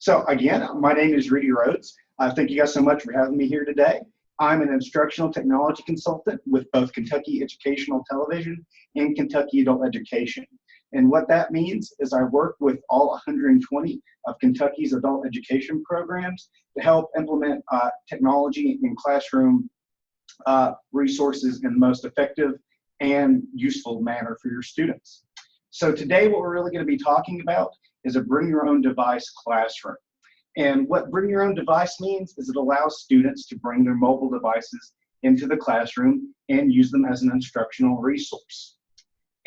So again, my name is Rudy Rhodes. Thank you guys so much for having me here today. I'm an instructional technology consultant with both Kentucky Educational Television and Kentucky Adult Education. And what that means is I work with all 120 of Kentucky's adult education programs to help implement technology in classroom resources in the most effective and useful manner for your students. So today what we're really going to be talking about is a bring your own device classroom. And what bring your own device means is it allows students to bring their mobile devices into the classroom and use them as an instructional resource.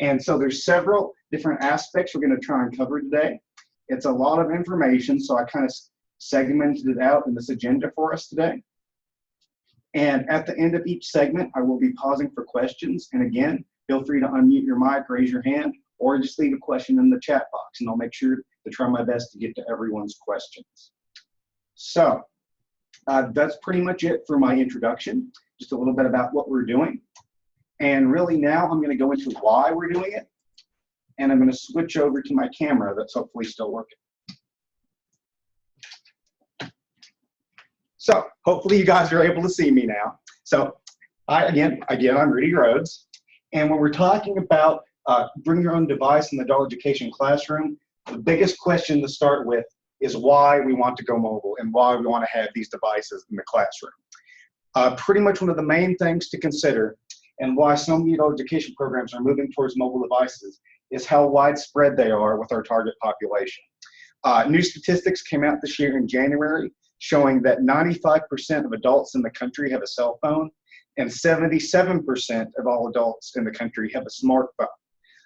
And so there's several different aspects we're going to try and cover today. It's a lot of information, so I kind of segmented it out in this agenda for us today. And at the end of each segment, I will be pausing for questions. And again, feel free to unmute your mic, raise your hand, or just leave a question in the chat box, and I'll make sure to try my best to get to everyone's questions. So that's pretty much it for my introduction, just a little bit about what we're doing. And really now I'm going to go into why we're doing it. And I'm going to switch over to my camera that's hopefully still working. So hopefully you guys are able to see me now. So again, I'm Rudy Rhodes. And when we're talking about bring your own device in the adult education classroom, the biggest question to start with is why we want to go mobile and why we want to have these devices in the classroom. Pretty much one of the main things to consider and why some adult education programs are moving towards mobile devices is how widespread they are with our target population. New statistics came out this year in January showing that 95% of adults in the country have a cell phone and 77% of all adults in the country have a smartphone.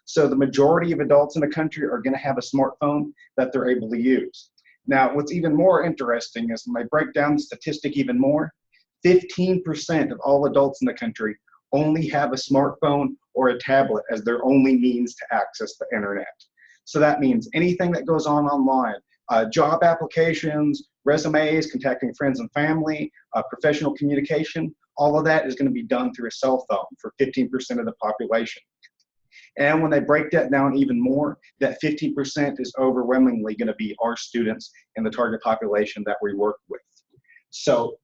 So the majority of adults in the country are going to have a smartphone that they're able to use. Now, what's even more interesting is when I break down the statistic even more, 15% of all adults in the country only have a smartphone or a tablet as their only means to access the internet. So that means anything that goes on online, job applications, resumes, contacting friends and family, professional communication, all of that is going to be done through a cell phone for 15% of the population. And when they break that down even more, that 15% is overwhelmingly going to be our students in the target population that we work with. So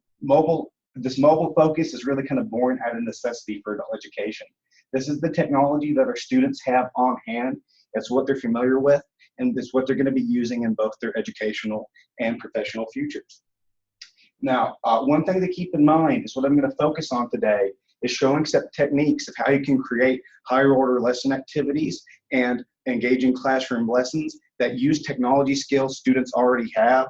this mobile focus is really kind of born out of necessity for adult education. This is the technology that our students have on hand. It's what they're familiar with, and it's what they're going to be using in both their educational and professional futures. Now, one thing to keep in mind is what I'm going to focus on today is showing some techniques of how you can create higher order lesson activities and engaging classroom lessons that use technology skills students already have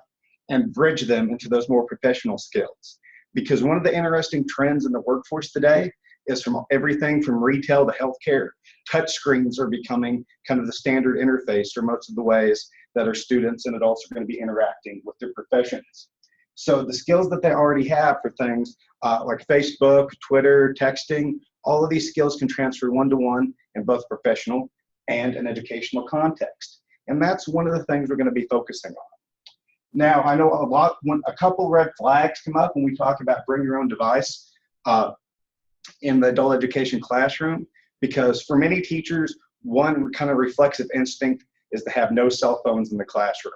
and bridge them into those more professional skills. Because one of the interesting trends in the workforce today is from everything from retail to healthcare, touchscreens are becoming kind of the standard interface for most of the ways that our students and adults are going to be interacting with their professions. So the skills that they already have for things like Facebook, Twitter, texting, all of these skills can transfer one-to-one in both professional and an educational context. And that's one of the things we're going to be focusing on. Now, I know a couple red flags come up when we talk about bring your own device in the adult education classroom, because for many teachers, one kind of reflexive instinct is to have no cell phones in the classroom.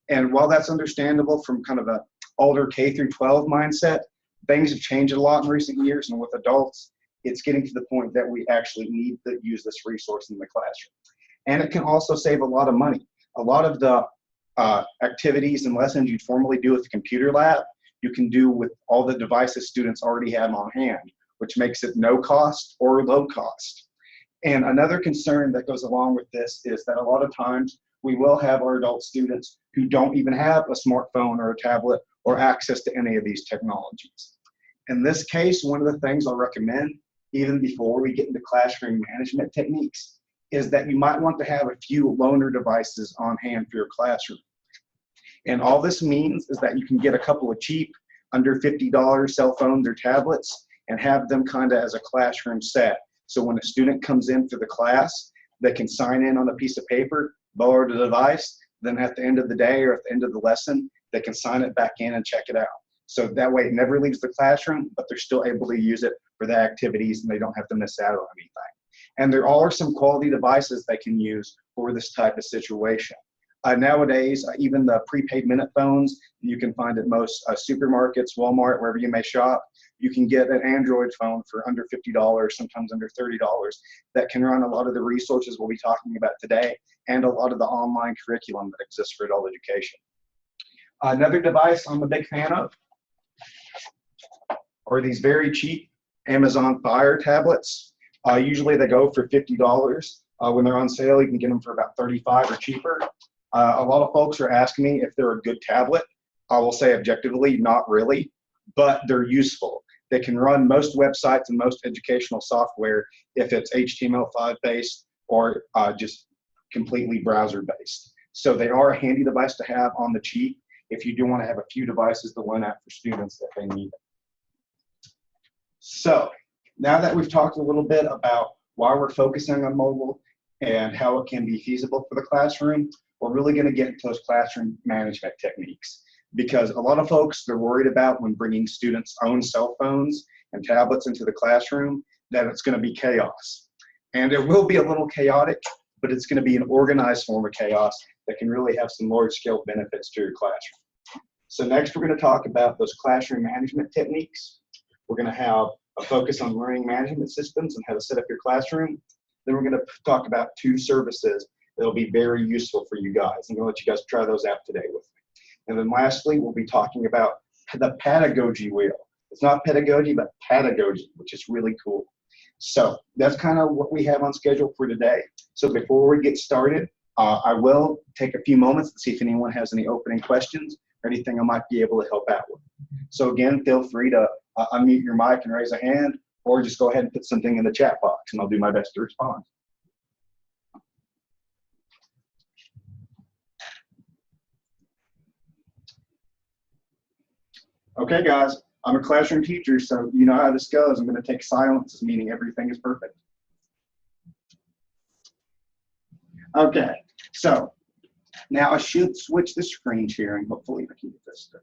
And while that's understandable from kind of a older K through 12 mindset, things have changed a lot in recent years, and with adults, it's getting to the point that we actually need to use this resource in the classroom. And it can also save a lot of money. A lot of the activities and lessons you'd formally do with the computer lab, you can do with all the devices students already have on hand, which makes it no cost or low cost. And another concern that goes along with this is that a lot of times we will have our adult students who don't even have a smartphone or a tablet or access to any of these technologies. In this case, one of the things I'll recommend, even before we get into classroom management techniques, is that you might want to have a few loaner devices on hand for your classroom. And all this means is that you can get a couple of cheap, under $50 cell phones or tablets and have them kind of as a classroom set. So when a student comes in for the class, they can sign in on a piece of paper, borrow the device, then at the end of the day or at the end of the lesson, they can sign it back in and check it out. So that way it never leaves the classroom, but they're still able to use it for the activities and they don't have to miss out on anything. And there are some quality devices they can use for this type of situation. Nowadays, even the prepaid minute phones you can find at most supermarkets, Walmart, wherever you may shop, you can get an Android phone for under $50, sometimes under $30, that can run a lot of the resources we'll be talking about today and a lot of the online curriculum that exists for adult education. Another device I'm a big fan of are these very cheap Amazon Fire tablets. Usually they go for $50. When they're on sale, you can get them for about $35 or cheaper. A lot of folks are asking me if they're a good tablet. I will say objectively, not really, but they're useful. They can run most websites and most educational software if it's HTML5 based or just completely browser based. So they are a handy device to have on the cheap if you do want to have a few devices to loan out for students that they need it. So now that we've talked a little bit about why we're focusing on mobile and how it can be feasible for the classroom, we're really going to get into those classroom management techniques. Because a lot of folks, they're worried about when bringing students' own cell phones and tablets into the classroom, that it's going to be chaos. And it will be a little chaotic, but it's going to be an organized form of chaos that can really have some large-scale benefits to your classroom. So next, we're going to talk about those classroom management techniques. We're going to have a focus on learning management systems and how to set up your classroom. Then we're going to talk about 2 services that'll be very useful for you guys. I'm going to let you guys try those out today with me. And then lastly, we'll be talking about the pedagogy wheel. It's not pedagogy, but pedagogy, which is really cool. So that's kind of what we have on schedule for today. So before we get started, I will take a few moments to see if anyone has any opening questions or anything I might be able to help out with. So again, feel free to unmute your mic and raise a hand, or just go ahead and put something in the chat box, and I'll do my best to respond. Okay, guys, I'm a classroom teacher, so you know how this goes. I'm going to take silence as meaning everything is perfect. Okay, so now I should switch the screen sharing. Hopefully I can get this done.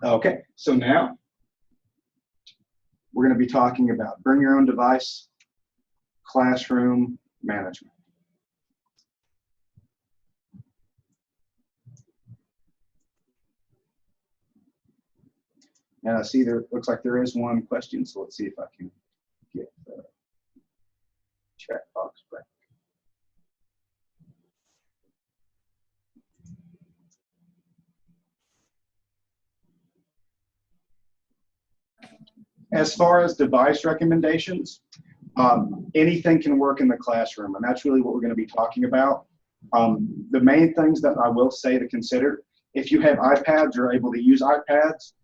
Okay, so now we're going to be talking about bring your own device, classroom management. And I see there looks like there is one question, so let's see if I can get the chat box back. As far as device recommendations, anything can work in the classroom, and that's really what we're going to be talking about. The main things that I will say to consider, if you have iPads or are able to use iPads,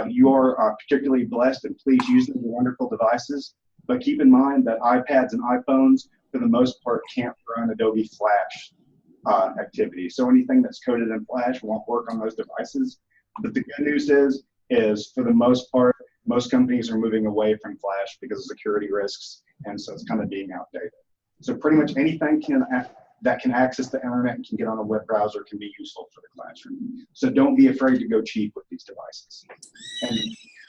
you are particularly blessed, and please use them. They're wonderful devices. But keep in mind that iPads and iPhones, for the most part, can't run Adobe Flash activity. So anything that's coded in Flash won't work on those devices. But the good news is for the most part, most companies are moving away from Flash because of security risks, and so it's kind of being outdated. So pretty much anything that can access the internet and can get on a web browser can be useful for the classroom. So don't be afraid to go cheap with these devices. And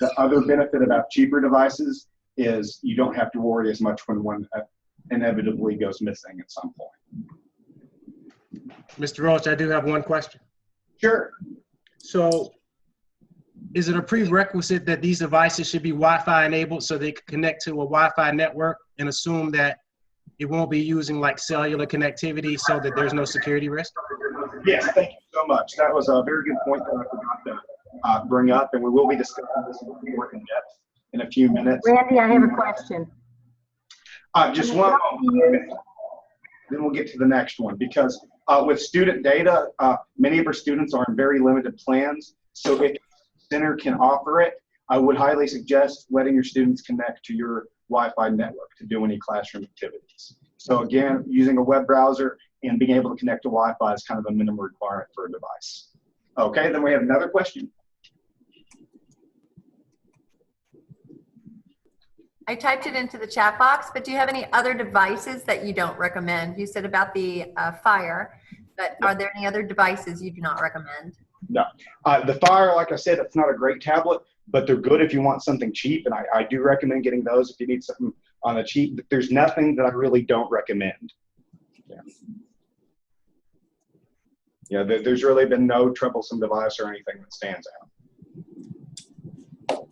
the other benefit about cheaper devices is you don't have to worry as much when one inevitably goes missing at some point. Mr. Roach, I do have one question. Sure. So is it a prerequisite that these devices should be Wi-Fi enabled so they can connect to a Wi-Fi network, and assume that it won't be using like cellular connectivity so that there's no security risk? Yes, thank you so much. That was a very good point that I forgot to bring up, and we will be discussing this more in depth in a few minutes. Randy, I have a question. Just one moment, then we'll get to the next one, because with student data, many of our students are in very limited plans. So if the center can offer it, I would highly suggest letting your students connect to your Wi-Fi network to do any classroom activities. So again, using a web browser and being able to connect to Wi-Fi is kind of a minimum requirement for a device. Okay, then we have another question. I typed it into the chat box, but do you have any other devices that you don't recommend? You said about the Fire, but are there any other devices you do not recommend? No. The Fire, like I said, it's not a great tablet, but they're good if you want something cheap, and I do recommend getting those if you need something on a cheap. There's nothing that I really don't recommend. Yeah. Yeah, there's really been no troublesome device or anything that stands out.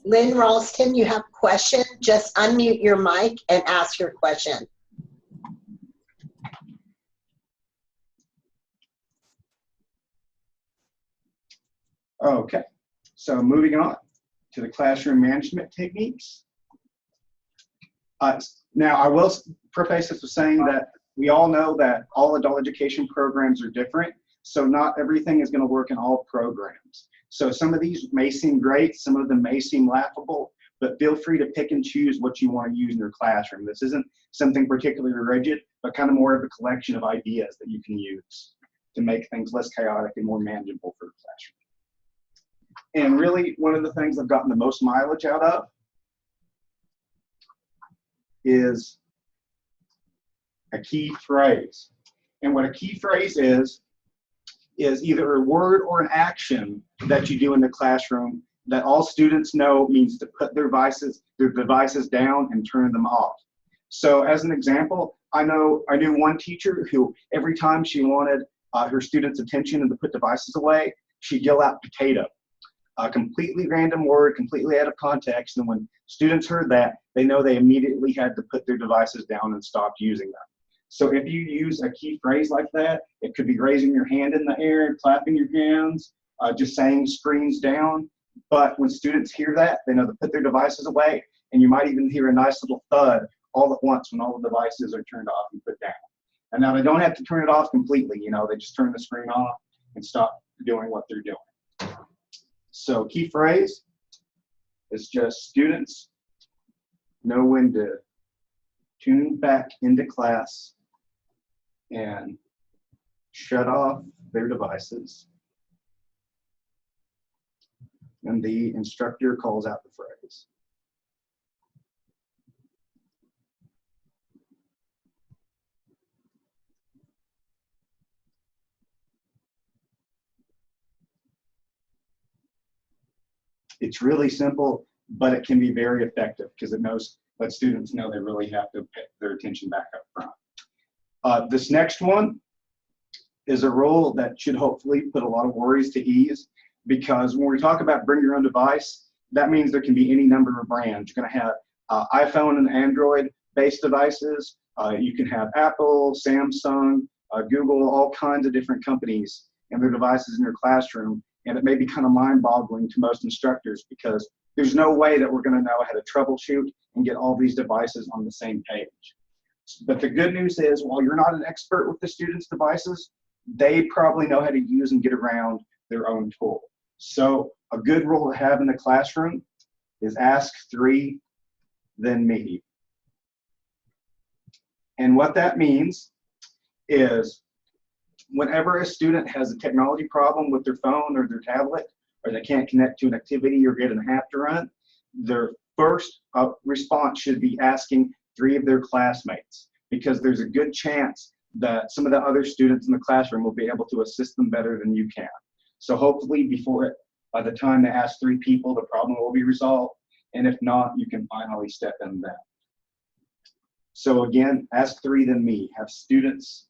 Lynn Ralston, you have a question? Just unmute your mic and ask your question. Okay, so moving on to the classroom management techniques. Now, I will preface this with saying that we all know that all adult education programs are different, so not everything is going to work in all programs. So some of these may seem great, some of them may seem laughable, but feel free to pick and choose what you want to use in your classroom. This isn't something particularly rigid, but kind of more of a collection of ideas that you can use to make things less chaotic and more manageable for the classroom. And really, one of the things I've gotten the most mileage out of is a key phrase. And what a key phrase is either a word or an action that you do in the classroom that all students know means to put their devices down and turn them off. So as an example, I knew one teacher who every time she wanted her students' attention and to put devices away, she'd yell out potato. A completely random word, completely out of context, and when students heard that, they know they immediately had to put their devices down and stop using them. So if you use a key phrase like that, it could be raising your hand in the air, clapping your hands, just saying screens down. But when students hear that, they know to put their devices away, and you might even hear a nice little thud all at once when all the devices are turned off and put down. And now they don't have to turn it off completely, they just turn the screen off and stop doing what they're doing. So key phrase is just students know when to tune back into class and shut off their devices. And the instructor calls out the phrase. It's really simple, but it can be very effective because it lets students know they really have to put their attention back up front. This next one is a rule that should hopefully put a lot of worries to ease, because when we talk about bring your own device, that means there can be any number of brands. You're going to have iPhone and Android-based devices. You can have Apple, Samsung, Google, all kinds of different companies and their devices in your classroom. And it may be kind of mind-boggling to most instructors because there's no way that we're going to know how to troubleshoot and get all these devices on the same page. But the good news is, while you're not an expert with the students' devices, they probably know how to use and get around their own tool. So a good rule to have in the classroom is ask 3, then me. And what that means is whenever a student has a technology problem with their phone or their tablet, or they can't connect to an activity or get an app to run, their first response should be asking 3 of their classmates, because there's a good chance that some of the other students in the classroom will be able to assist them better than you can. So hopefully by the time they ask 3 people, the problem will be resolved. And if not, you can finally step in then. So again, ask 3, then me. Have students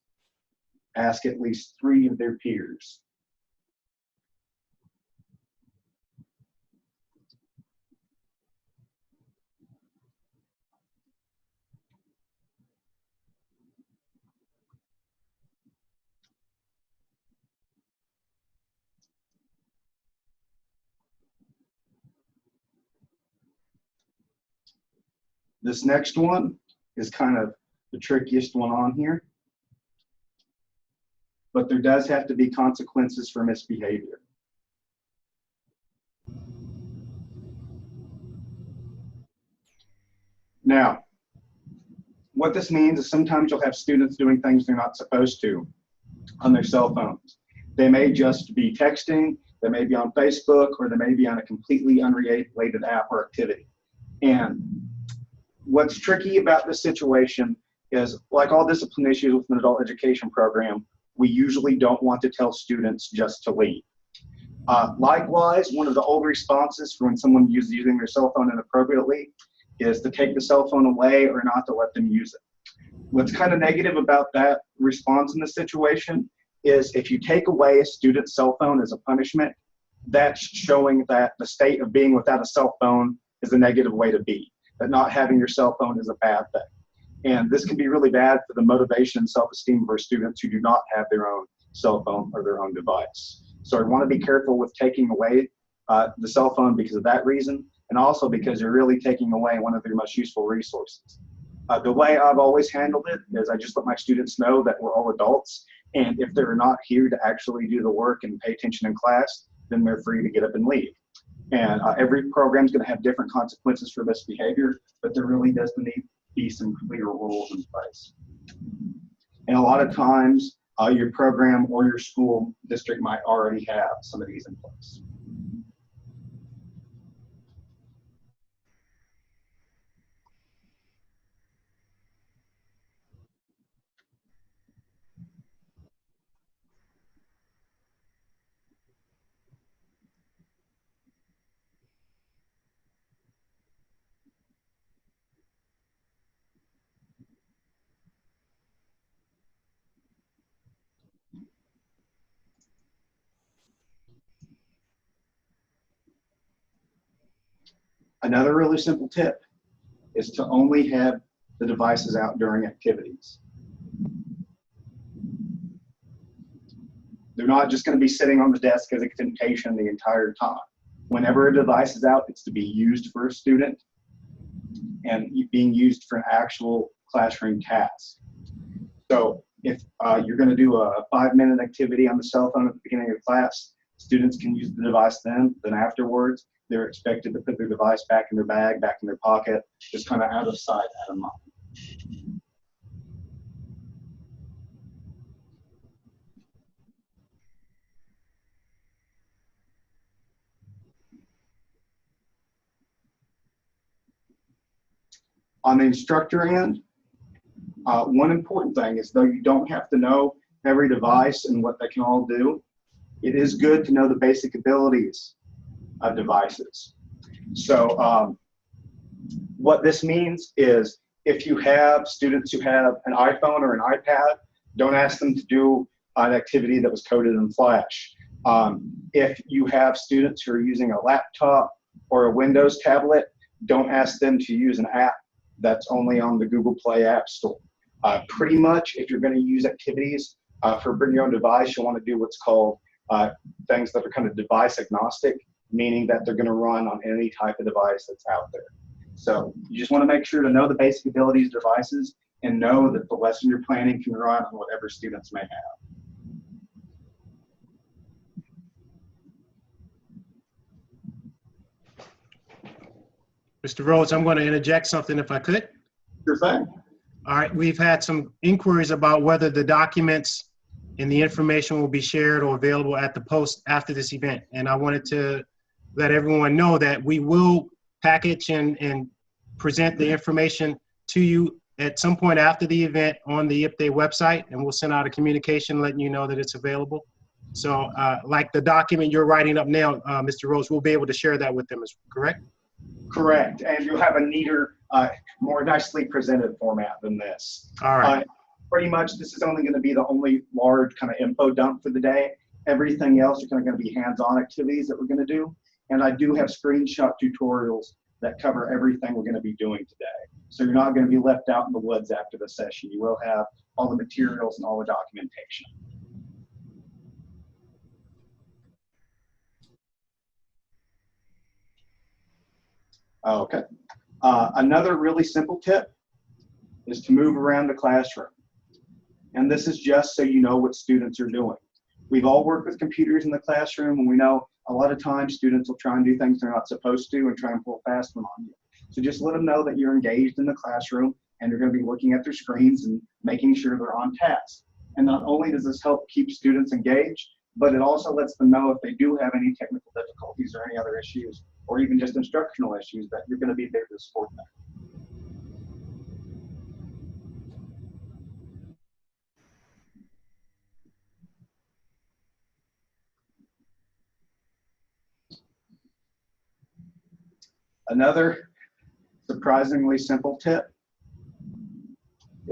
ask at least 3 of their peers. This next one is kind of the trickiest one on here, but there does have to be consequences for misbehavior. Now, what this means is sometimes you'll have students doing things they're not supposed to on their cell phones. They may just be texting, they may be on Facebook, or they may be on a completely unrelated app or activity. And what's tricky about this situation is, like all discipline issues with an adult education program, we usually don't want to tell students just to leave. Likewise, one of the old responses for when someone is using their cell phone inappropriately is to take the cell phone away or not to let them use it. What's kind of negative about that response in this situation is if you take away a student's cell phone as a punishment, that's showing that the state of being without a cell phone is a negative way to be, that not having your cell phone is a bad thing. And this can be really bad for the motivation and self-esteem of our students who do not have their own cell phone or their own device. So I want to be careful with taking away the cell phone because of that reason, and also because you're really taking away one of their most useful resources. The way I've always handled it is I just let my students know that we're all adults, and if they're not here to actually do the work and pay attention in class, then they're free to get up and leave. And every program is going to have different consequences for this behavior, but there really does need to be some clear rules in place. And a lot of times, your program or your school district might already have some of these in place. Another really simple tip is to only have the devices out during activities. They're not just going to be sitting on the desk as a temptation the entire time. Whenever a device is out, it's to be used for a student and being used for an actual classroom task. So if you're going to do a 5-minute activity on the cell phone at the beginning of class, students can use the device then afterwards, they're expected to put their device back in their bag, back in their pocket, just kind of out of sight, out of mind. On the instructor end, one important thing is though you don't have to know every device and what they can all do, it is good to know the basic abilities of devices. So what this means is if you have students who have an iPhone or an iPad, don't ask them to do an activity that was coded in Flash. If you have students who are using a laptop or a Windows tablet, don't ask them to use an app that's only on the Google Play App Store. Pretty much, if you're going to use activities for bring your own device, you'll want to do what's called things that are kind of device agnostic, meaning that they're going to run on any type of device that's out there. So you just want to make sure to know the basic abilities of devices and know that the lesson you're planning can run on whatever students may have. Mr. Rhodes, I'm going to interject something if I could. Sure thing. All right, we've had some inquiries about whether the documents and the information will be shared or available at the post after this event. And I wanted to let everyone know that we will package and present the information to you at some point after the event on the IPDAE website, and we'll send out a communication letting you know that it's available. So like the document you're writing up now, Mr. Rhodes, we'll be able to share that with them, correct? Correct, and you'll have a neater, more nicely presented format than this. All right. Pretty much this is only going to be the only large kind of info dump for the day. Everything else are kind of going to be hands-on activities that we're going to do. And I do have screenshot tutorials that cover everything we're going to be doing today. So you're not going to be left out in the woods after the session. You will have all the materials and all the documentation. Okay. Another really simple tip is to move around the classroom. And this is just so you know what students are doing. We've all worked with computers in the classroom, and we know a lot of times students will try and do things they're not supposed to and try and pull fast one on you. So just let them know that you're engaged in the classroom and you're going to be looking at their screens and making sure they're on task. And not only does this help keep students engaged, but it also lets them know if they do have any technical difficulties or any other issues, or even just instructional issues, that you're going to be there to support them. Another surprisingly simple tip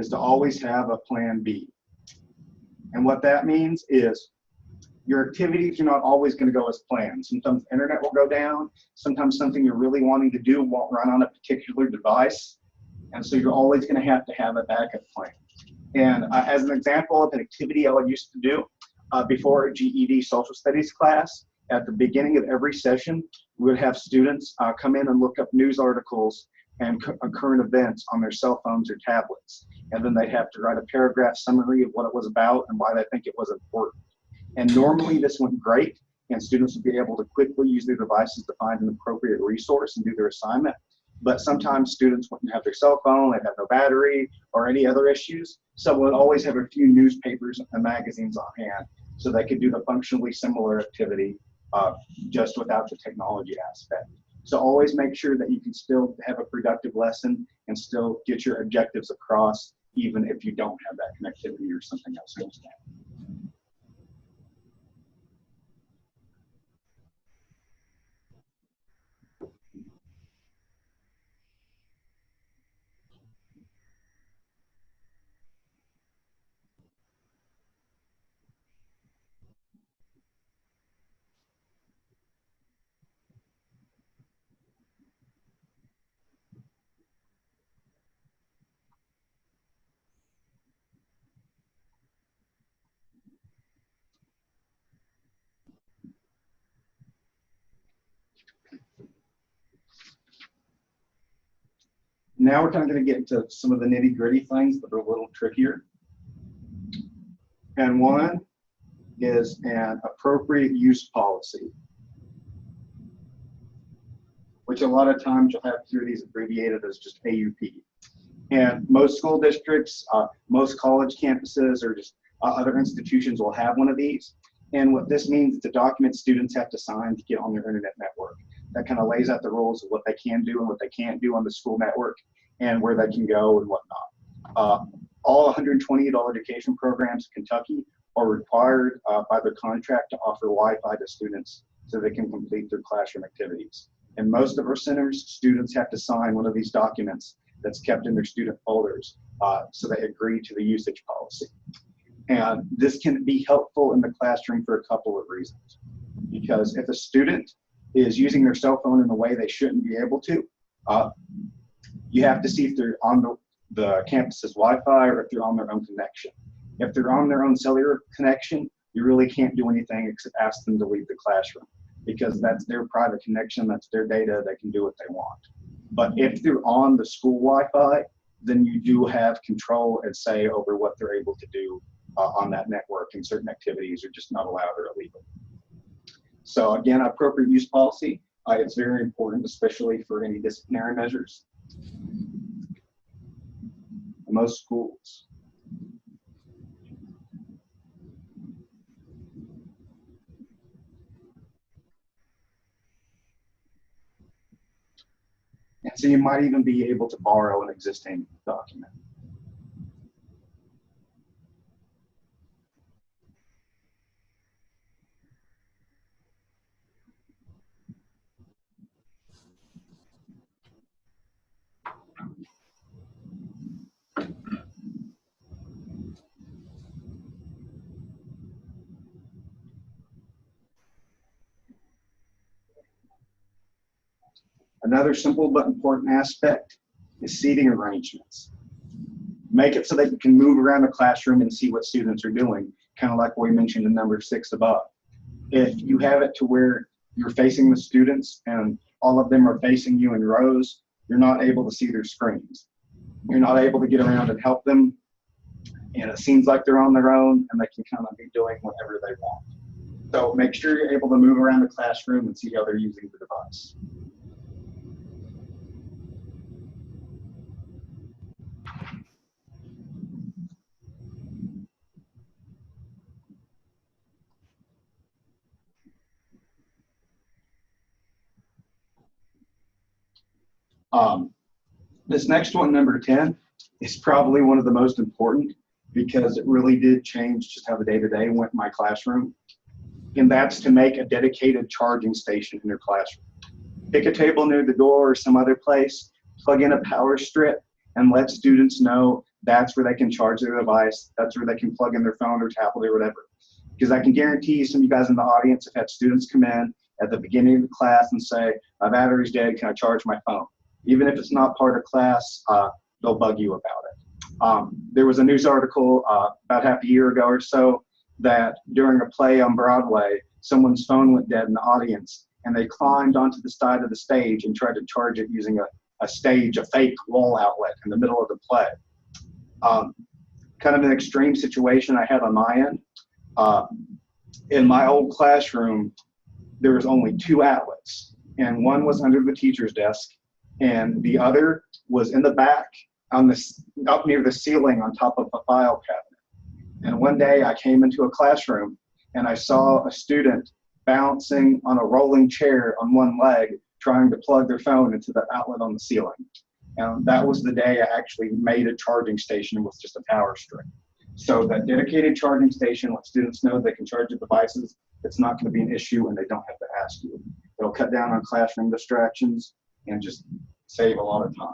is to always have a plan B. And what that means is your activities are not always going to go as planned. Sometimes the internet will go down. Sometimes something you're really wanting to do won't run on a particular device. And so you're always going to have a backup plan. And as an example of an activity I used to do before a GED social studies class, at the beginning of every session, we would have students come in and look up news articles and current events on their cell phones or tablets. And then they'd have to write a paragraph summary of what it was about and why they think it was important. And normally this went great, and students would be able to quickly use their devices to find an appropriate resource and do their assignment. But sometimes students wouldn't have their cell phone, they'd have no battery, or any other issues. So we'd always have a few newspapers and magazines on hand so they could do the functionally similar activity just without the technology aspect. So always make sure that you can still have a productive lesson and still get your objectives across, even if you don't have that connectivity or something else goes down. Now we're kind of going to get into some of the nitty-gritty things that are a little trickier. And one is an appropriate use policy, which a lot of times you'll have to hear these abbreviated as just AUP. And most school districts, most college campuses, or just other institutions will have one of these. And what this means is a document students have to sign to get on their internet network. That kind of lays out the rules of what they can do and what they can't do on the school network and where they can go and whatnot. All 120 adult education programs in Kentucky are required by their contract to offer Wi-Fi to students so they can complete their classroom activities. In most of our centers, students have to sign one of these documents that's kept in their student folders so they agree to the usage policy. And this can be helpful in the classroom for a couple of reasons. Because if a student is using their cell phone in a way they shouldn't be able to, you have to see if they're on the campus's Wi-Fi or if they're on their own connection. If they're on their own cellular connection, you really can't do anything except ask them to leave the classroom because that's their private connection, that's their data, they can do what they want. But if they're on the school Wi-Fi, then you do have control and say over what they're able to do on that network, and certain activities are just not allowed or illegal. So again, appropriate use policy, it's very important, especially for any disciplinary measures. In most schools. And so you might even be able to borrow an existing document. Another simple but important aspect is seating arrangements. Make it so that you can move around the classroom and see what students are doing, kind of like what we mentioned in number 6 above. If you have it to where you're facing the students and all of them are facing you in rows, you're not able to see their screens. You're not able to get around and help them, and it seems like they're on their own and they can kind of be doing whatever they want. So make sure you're able to move around the classroom and see how they're using the device. This next one, number 10, is probably one of the most important because it really did change just how the day-to-day went in my classroom. And that's to make a dedicated charging station in your classroom. Pick a table near the door or some other place, plug in a power strip, and let students know that's where they can charge their device. That's where they can plug in their phone or tablet or whatever. Because I can guarantee you, some of you guys in the audience have had students come in at the beginning of the class and say, my battery's dead, can I charge my phone? Even if it's not part of class, they'll bug you about it. There was a news article about half a year ago or so that during a play on Broadway, someone's phone went dead in the audience, and they climbed onto the side of the stage and tried to charge it using a fake wall outlet in the middle of the play. Kind of an extreme situation I had on my end. In my old classroom, there was only 2 outlets, and one was under the teacher's desk, and the other was in the back up near the ceiling on top of a file cabinet. And one day I came into a classroom and I saw a student bouncing on a rolling chair on one leg, trying to plug their phone into the outlet on the ceiling. And that was the day I actually made a charging station with just a power strip. So that dedicated charging station lets students know they can charge their devices. It's not going to be an issue, and they don't have to ask you. It'll cut down on classroom distractions and just save a lot of time.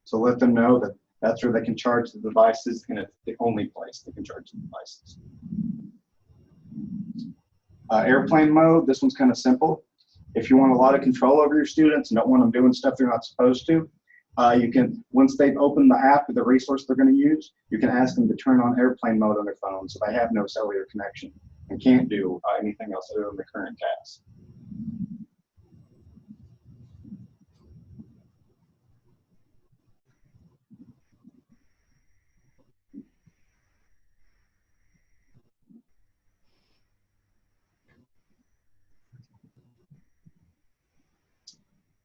So let them know that that's where they can charge the devices, and it's the only place they can charge the devices. Airplane mode, this one's kind of simple. If you want a lot of control over your students and don't want them doing stuff they're not supposed to, you can, once they've opened the app or the resource they're going to use, you can ask them to turn on airplane mode on their phone so they have no cellular connection and can't do anything else other than the current task.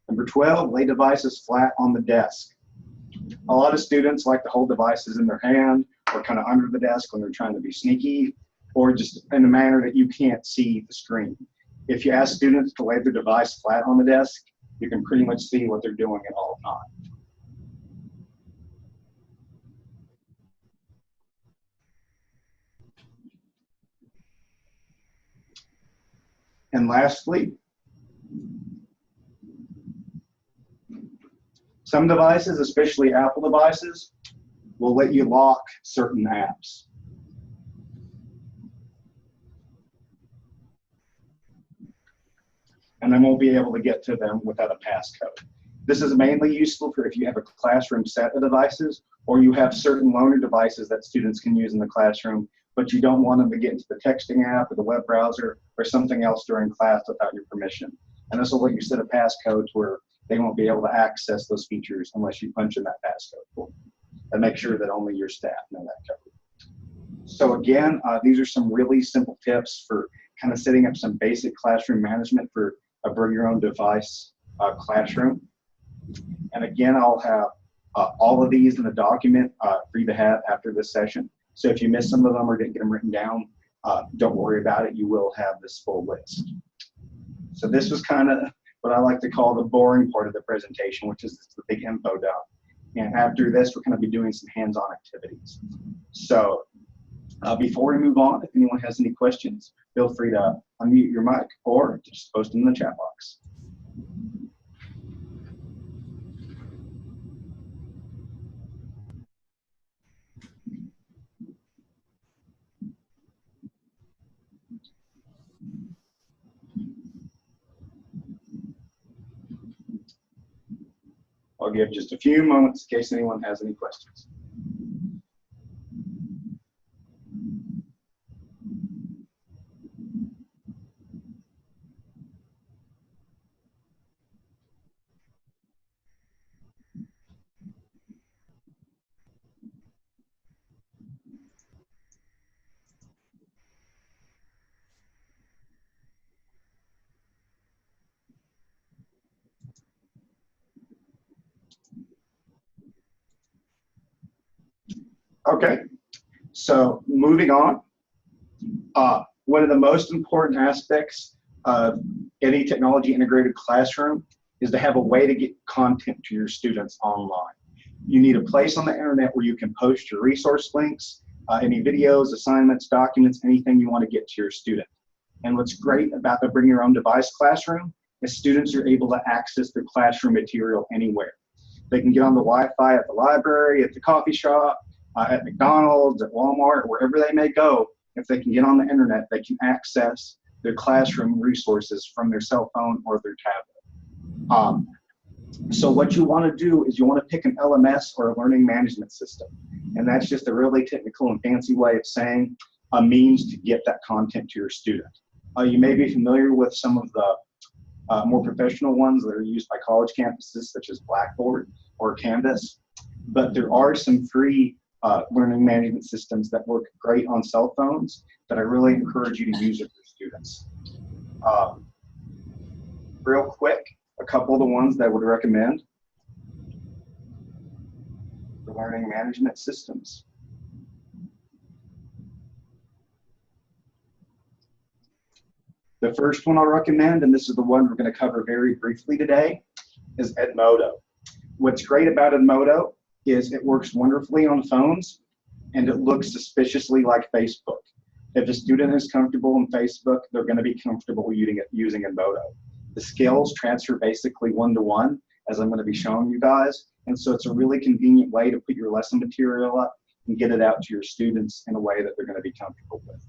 Number 12, lay devices flat on the desk. A lot of students like to hold devices in their hand or kind of under the desk when they're trying to be sneaky, or just in a manner that you can't see the screen. If you ask students to lay their device flat on the desk, you can pretty much see what they're doing at all times. And lastly, some devices, especially Apple devices, will let you lock certain apps. And then won't be able to get to them without a passcode. This is mainly useful for if you have a classroom set of devices, or you have certain loaner devices that students can use in the classroom, but you don't want them to get into the texting app or the web browser or something else during class without your permission. And this will let you set a passcode where they won't be able to access those features unless you punch in that passcode for them. And make sure that only your staff know that code. So again, these are some really simple tips for kind of setting up some basic classroom management for a bring your own device classroom. And again, I'll have all of these in a document for you to have after this session. So if you miss some of them or didn't get them written down, don't worry about it. You will have this full list. So this was kind of what I like to call the boring part of the presentation, which is the big info dump. And after this, we're going to be doing some hands-on activities. So before we move on, if anyone has any questions, feel free to unmute your mic or just post them in the chat box. I'll give just a few moments in case anyone has any questions. Okay, so moving on. One of the most important aspects of any technology integrated classroom is to have a way to get content to your students online. You need a place on the internet where you can post your resource links, any videos, assignments, documents, anything you want to get to your student. And what's great about the Bring Your Own Device classroom is students are able to access their classroom material anywhere. They can get on the Wi-Fi at the library, at the coffee shop, at McDonald's, at Walmart, wherever they may go. If they can get on the internet, they can access their classroom resources from their cell phone or their tablet. So what you want to do is you want to pick an LMS or a learning management system. And that's just a really technical and fancy way of saying a means to get that content to your student. You may be familiar with some of the more professional ones that are used by college campuses, such as Blackboard or Canvas. But there are some free learning management systems that work great on cell phones that I really encourage you to use with your students. Real quick, a couple of the ones that I would recommend for learning management systems. The first one I'll recommend, and this is the one we're going to cover very briefly today, is Edmodo. What's great about Edmodo is it works wonderfully on phones and it looks suspiciously like Facebook. If a student is comfortable in Facebook, they're going to be comfortable using Edmodo. The skills transfer basically one-to-one, as I'm going to be showing you guys. And so it's a really convenient way to put your lesson material up and get it out to your students in a way that they're going to be comfortable with.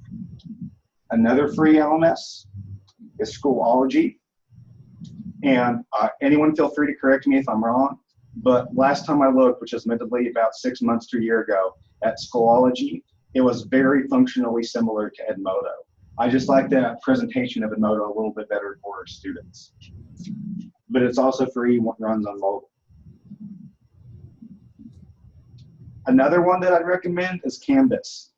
Another free LMS is Schoology. And anyone feel free to correct me if I'm wrong, but last time I looked, which is admittedly about 6 months to a year ago, at Schoology, it was very functionally similar to Edmodo. I just like the presentation of Edmodo a little bit better for our students. But it's also free and runs on mobile. Another one that I'd recommend is Canvas.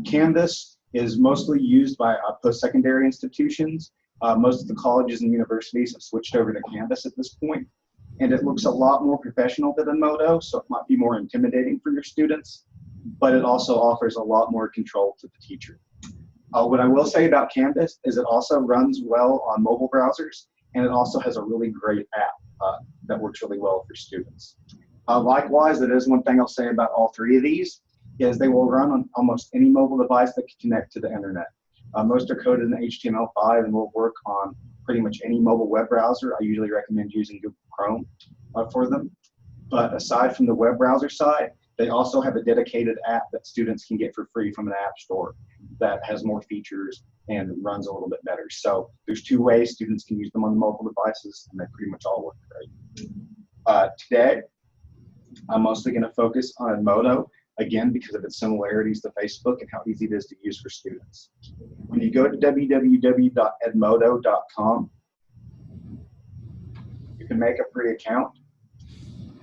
Canvas is mostly used by post-secondary institutions. Most of the colleges and universities have switched over to Canvas at this point. And it looks a lot more professional than Edmodo, so it might be more intimidating for your students, but it also offers a lot more control to the teacher. What I will say about Canvas is it also runs well on mobile browsers, and it also has a really great app that works really well for students. Likewise, that is one thing I'll say about all three of these, is they will run on almost any mobile device that can connect to the internet. Most are coded in HTML5 and will work on pretty much any mobile web browser. I usually recommend using Google Chrome for them. But aside from the web browser side, they also have a dedicated app that students can get for free from an app store that has more features and runs a little bit better. So there's two ways students can use them on the mobile devices, and they pretty much all work great. Today, I'm mostly going to focus on Edmodo, again, because of its similarities to Facebook and how easy it is to use for students. When you go to www.edmodo.com, you can make a free account,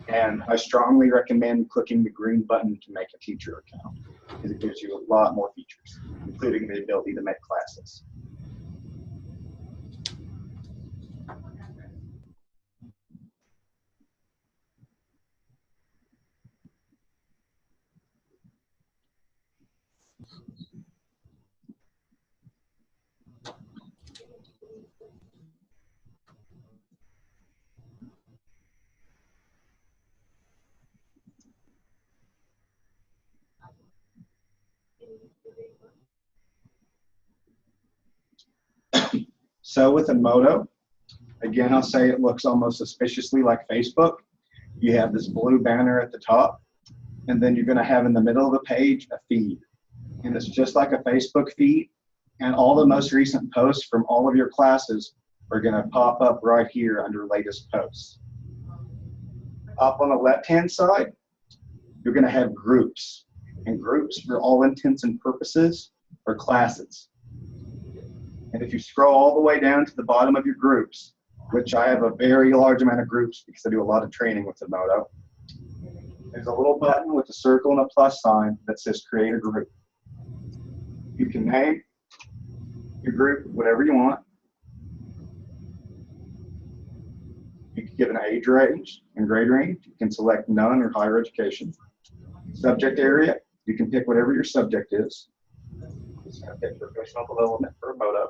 and I strongly recommend clicking the green button to make a teacher account, because it gives you a lot more features, including the ability to make classes. So with Edmodo, again, I'll say it looks almost suspiciously like Facebook. You have this blue banner at the top, and then you're going to have in the middle of the page a feed. And it's just like a Facebook feed, and all the most recent posts from all of your classes are going to pop up right here under latest posts. Up on the left-hand side, you're going to have groups. And groups, for all intents and purposes, are classes. And if you scroll all the way down to the bottom of your groups, which I have a very large amount of groups because I do a lot of training with Edmodo, there's a little button with a circle and a plus sign that says create a group. You can name your group whatever you want. You can give an age range and grade range. You can select none or higher education. Subject area, you can pick whatever your subject is. Just going to pick professional development for Edmodo.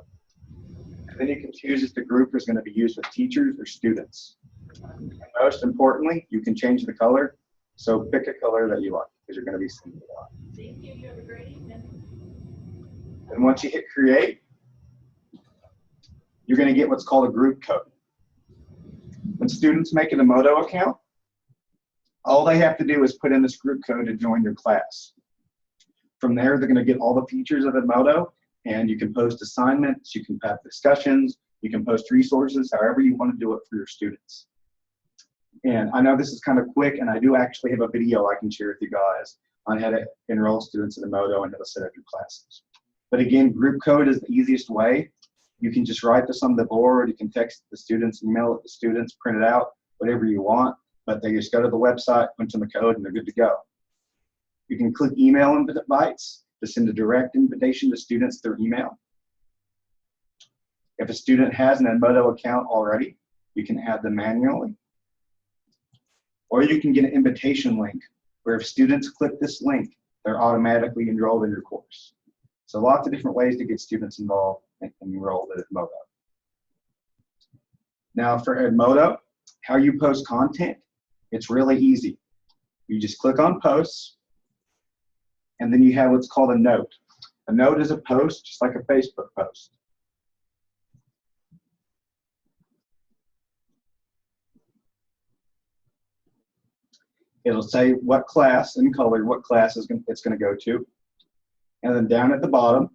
And then you can choose if the group is going to be used with teachers or students. And most importantly, you can change the color. So pick a color that you like because you're going to be seeing it a lot. Thank you. You have a great evening. And once you hit create, you're going to get what's called a group code. When students make an Edmodo account, all they have to do is put in this group code to join your class. From there, they're going to get all the features of Edmodo, and you can post assignments, you can have discussions, you can post resources, however you want to do it for your students. And I know this is kind of quick, and I do actually have a video I can share with you guys on how to enroll students in Edmodo and how to set up your classes. But again, group code is the easiest way. You can just write this on the board, you can text the students, email it to the students, print it out, whatever you want, but they just go to the website, punch in the code, and they're good to go. You can click email invites to send a direct invitation to students through email. If a student has an Edmodo account already, you can add them manually. Or you can get an invitation link where if students click this link, they're automatically enrolled in your course. So lots of different ways to get students involved and enrolled in Edmodo. Now for Edmodo, how you post content, it's really easy. You just click on posts, and then you have what's called a note. A note is a post, just like a Facebook post. It'll say what class in color, what class it's going to go to. And then down at the bottom,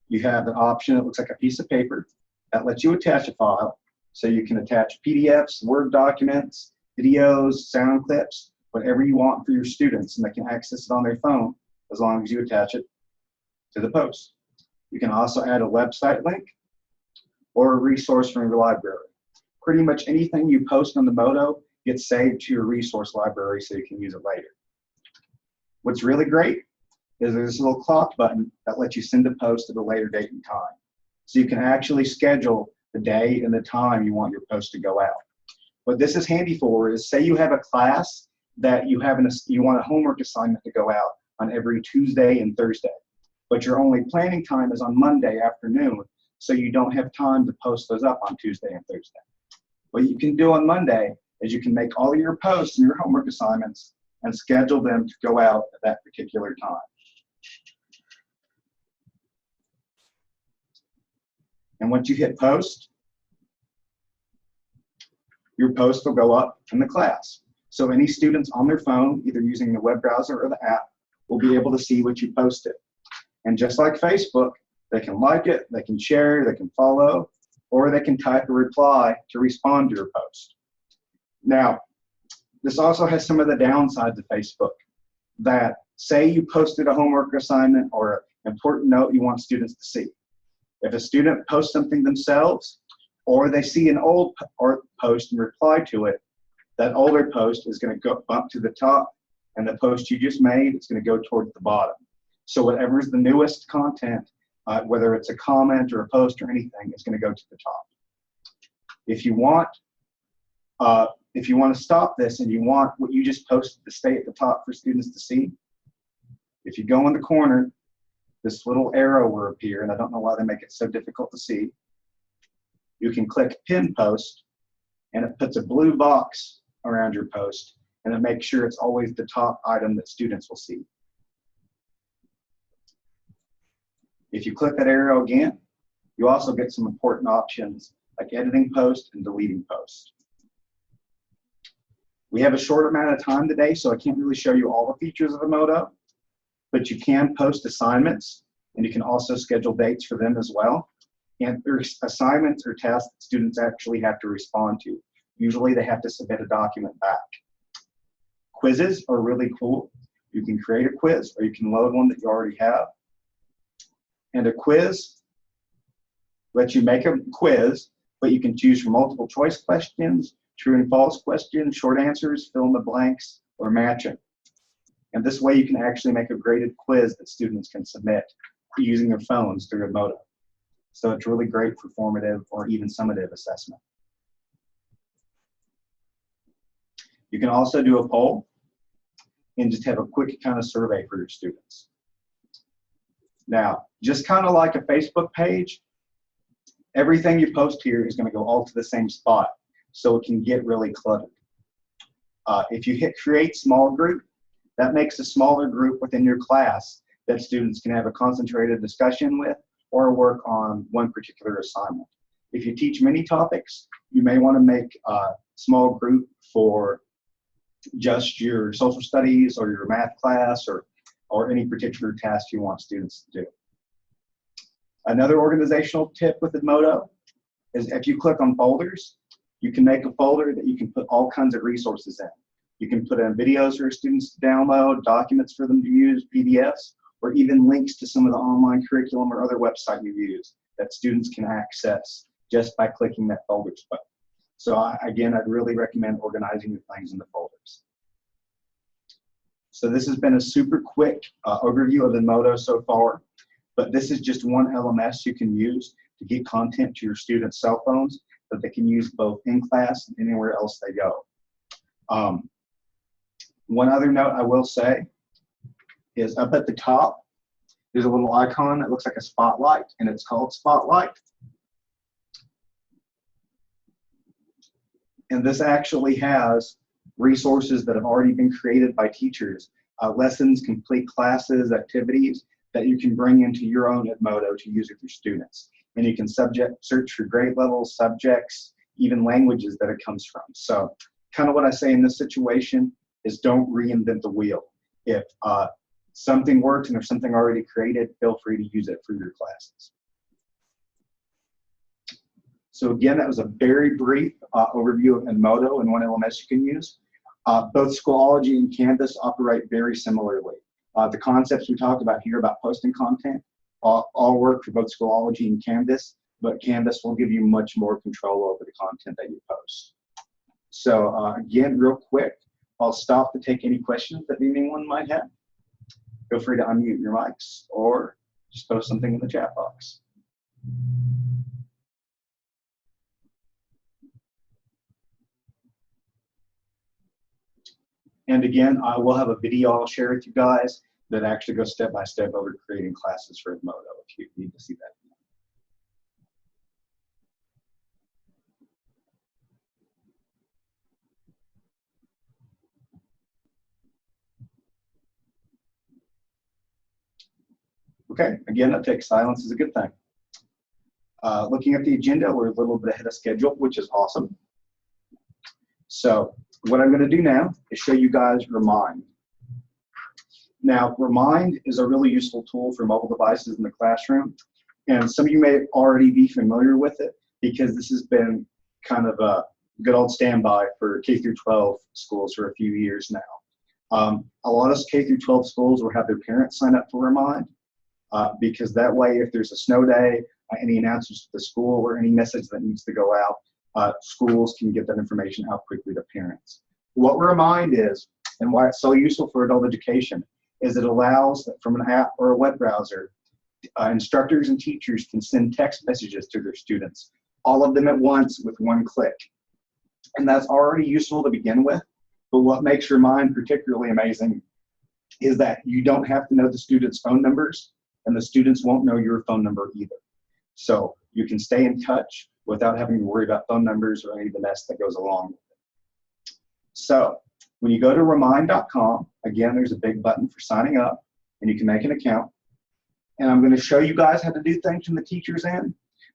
you have an option that looks like a piece of paper that lets you attach a file. So you can attach PDFs, Word documents, videos, sound clips, whatever you want for your students, and they can access it on their phone as long as you attach it to the post. You can also add a website link or a resource from your library. Pretty much anything you post on the Modo gets saved to your resource library so you can use it later. What's really great is there's a little clock button that lets you send a post at a later date and time. So you can actually schedule the day and the time you want your post to go out. What this is handy for is, say you have a class that you want a homework assignment to go out on every Tuesday and Thursday, but your only planning time is on Monday afternoon, so you don't have time to post those up on Tuesday and Thursday. What you can do on Monday is you can make all your posts and your homework assignments and schedule them to go out at that particular time. And once you hit post, your post will go up in the class. So any students on their phone, either using the web browser or the app, will be able to see what you posted. And just like Facebook, they can like it, they can share, they can follow, or they can type a reply to respond to your post. Now, this also has some of the downsides of Facebook, that say you posted a homework assignment or an important note you want students to see. If a student posts something themselves, or they see an old post and reply to it, that older post is going to go up to the top, and the post you just made is going to go towards the bottom. So whatever's the newest content, whether it's a comment or a post or anything, is going to go to the top. If you want to stop this and you want what you just posted to stay at the top for students to see, if you go in the corner, this little arrow will appear, and I don't know why they make it so difficult to see. You can click Pin Post, and it puts a blue box around your post, and it makes sure it's always the top item that students will see. If you click that arrow again, you also get some important options like editing post and deleting post. We have a short amount of time today, so I can't really show you all the features of Edmodo, but you can post assignments, and you can also schedule dates for them as well. And there's assignments or tasks that students actually have to respond to. Usually they have to submit a document back. Quizzes are really cool. You can create a quiz, or you can load one that you already have. And a quiz lets you make a quiz, but you can choose from multiple choice questions, true and false questions, short answers, fill in the blanks, or matching. And this way you can actually make a graded quiz that students can submit using their phones through Edmodo. So it's really great for formative or even summative assessment. You can also do a poll and just have a quick kind of survey for your students. Now, just kind of like a Facebook page, everything you post here is going to go all to the same spot, so it can get really cluttered. If you hit create small group, that makes a smaller group within your class that students can have a concentrated discussion with or work on one particular assignment. If you teach many topics, you may want to make a small group for just your social studies or your math class or any particular task you want students to do. Another organizational tip with Edmodo is if you click on folders, you can make a folder that you can put all kinds of resources in. You can put in videos for students to download, documents for them to use, PDFs, or even links to some of the online curriculum or other website you use that students can access just by clicking that folders button. So again, I'd really recommend organizing your things in the folders. So this has been a super quick overview of Edmodo so far, but this is just one LMS you can use to get content to your students' cell phones that they can use both in class and anywhere else they go. One other note I will say is up at the top, there's a little icon that looks like a spotlight, and it's called Spotlight. And this actually has resources that have already been created by teachers, lessons, complete classes, activities that you can bring into your own Edmodo to use with your students. And you can search for grade levels, subjects, even languages that it comes from. So kind of what I say in this situation is don't reinvent the wheel. If something works and there's something already created, feel free to use it for your classes. So again, that was a very brief overview of Edmodo and one LMS you can use. Both Schoology and Canvas operate very similarly. The concepts we talked about here about posting content all work for both Schoology and Canvas, but Canvas will give you much more control over the content that you post. So again, real quick, I'll stop to take any questions that anyone might have. Feel free to unmute your mics or just post something in the chat box. And again, I will have a video I'll share with you guys that actually goes step by step over creating classes for Edmodo if you need to see that. Okay, again, that takes silence is a good thing. Looking at the agenda, we're a little bit ahead of schedule, which is awesome. So what I'm going to do now is show you guys WeAreMind. Now, WeAreMind is a really useful tool for mobile devices in the classroom, and some of you may already be familiar with it because this has been kind of a good old standby for K through 12 schools for a few years now. A lot of K through 12 schools will have their parents sign up for WeAreMind because that way, if there's a snow day, any announcements to the school or any message that needs to go out, schools can get that information out quickly to parents. What WeAreMind is, and why it's so useful for adult education, is it allows that from an app or a web browser, instructors and teachers can send text messages to their students, all of them at once with one click. And that's already useful to begin with, but what makes WeAreMind particularly amazing is that you don't have to know the students' phone numbers, and the students won't know your phone number either. So you can stay in touch without having to worry about phone numbers or any of the mess that goes along with it. So when you go to WeAreMind.com, again, there's a big button for signing up, and you can make an account. And I'm going to show you guys how to do things from the teacher's end,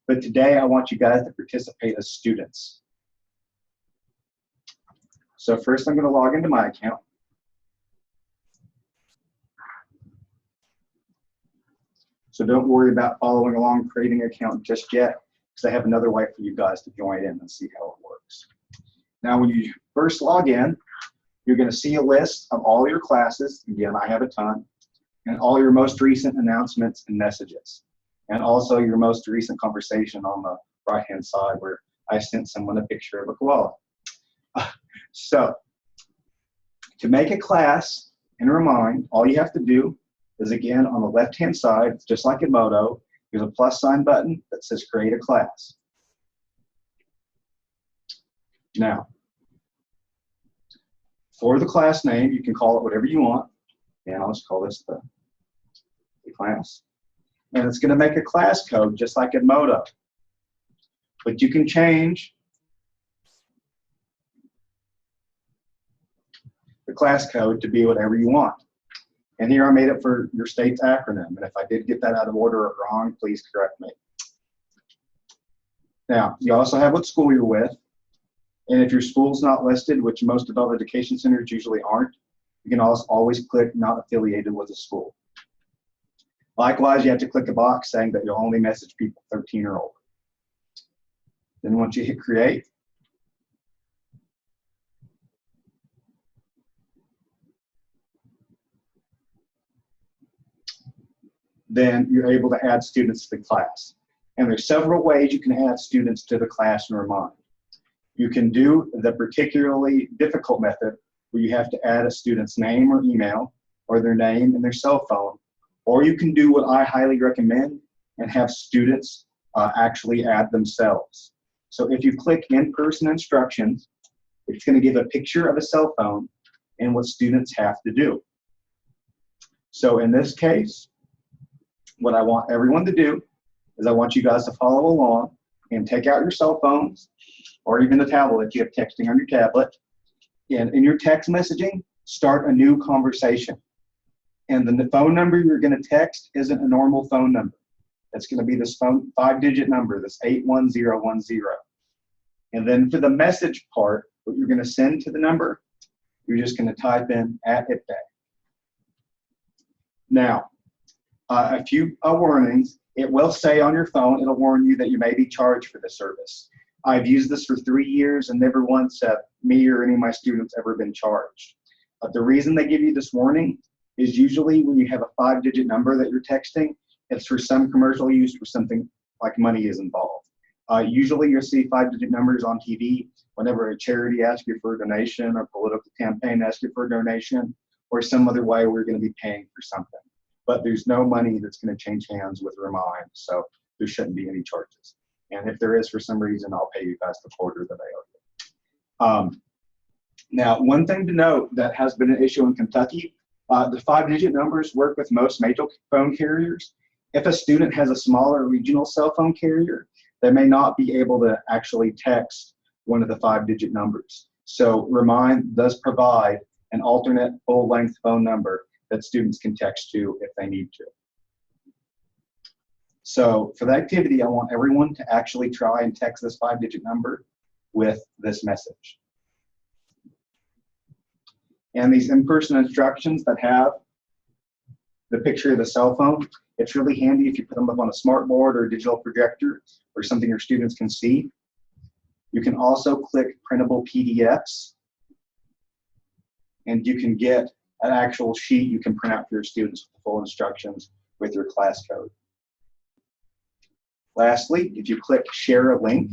but today I want you guys to participate as students. So first I'm going to log into my account. So don't worry about following along creating an account just yet, because I have another way for you guys to join in and see how it works. Now, when you first log in, you're going to see a list of all your classes. Again, I have a ton, and all your most recent announcements and messages, and also your most recent conversation on the right-hand side where I sent someone a picture of a koala. So to make a class in WeAreMind, all you have to do is, again, on the left-hand side, just like Edmodo, there's a plus sign button that says create a class. Now, for the class name, you can call it whatever you want. And I'll just call this the class. And it's going to make a class code just like Edmodo. but you can change the class code to be whatever you want. And here I made it for your state's acronym. And if I did get that out of order or wrong, please correct me. Now, you also have what school you're with. And if your school's not listed, which most adult education centers usually aren't, you can also always click not affiliated with a school. Likewise, you have to click a box saying that you'll only message people 13 or older. Then once you hit create, then you're able to add students to the class. And there's several ways you can add students to the class in InPerson. You can do the particularly difficult method where you have to add a student's name or email, or their name and their cell phone. Or you can do what I highly recommend and have students actually add themselves. So if you click InPerson Instructions, it's going to give a picture of a cell phone and what students have to do. So in this case, what I want everyone to do is I want you guys to follow along and take out your cell phones or even the tablet if you have texting on your tablet. And in your text messaging, start a new conversation. And the phone number you're going to text isn't a normal phone number. It's going to be this 5-digit number, this 81010. And then for the message part, what you're going to send to the number, you're just going to type in @IPDAE. Now, a few warnings. It will say on your phone, it'll warn you that you may be charged for this service. I've used this for 3 years and never once have me or any of my students ever been charged. But the reason they give you this warning is usually when you have a 5-digit number that you're texting, it's for some commercial use or something like money is involved. Usually you'll see 5-digit numbers on TV whenever a charity asks you for a donation or political campaign asks you for a donation or some other way we're going to be paying for something. But there's no money that's going to change hands with WeAreMind, so there shouldn't be any charges. And if there is for some reason, I'll pay you guys the quarter that I owe you. Now, one thing to note that has been an issue in Kentucky, the 5-digit numbers work with most major phone carriers. If a student has a smaller regional cell phone carrier, they may not be able to actually text one of the 5-digit numbers. So WeAreMind does provide an alternate full-length phone number that students can text to if they need to. So for the activity, I want everyone to actually try and text this 5-digit number with this message. And these InPerson instructions that have the picture of the cell phone, it's really handy if you put them up on a smart board or a digital projector or something your students can see. You can also click printable PDFs, and you can get an actual sheet you can print out for your students with the full instructions with your class code. Lastly, if you click share a link,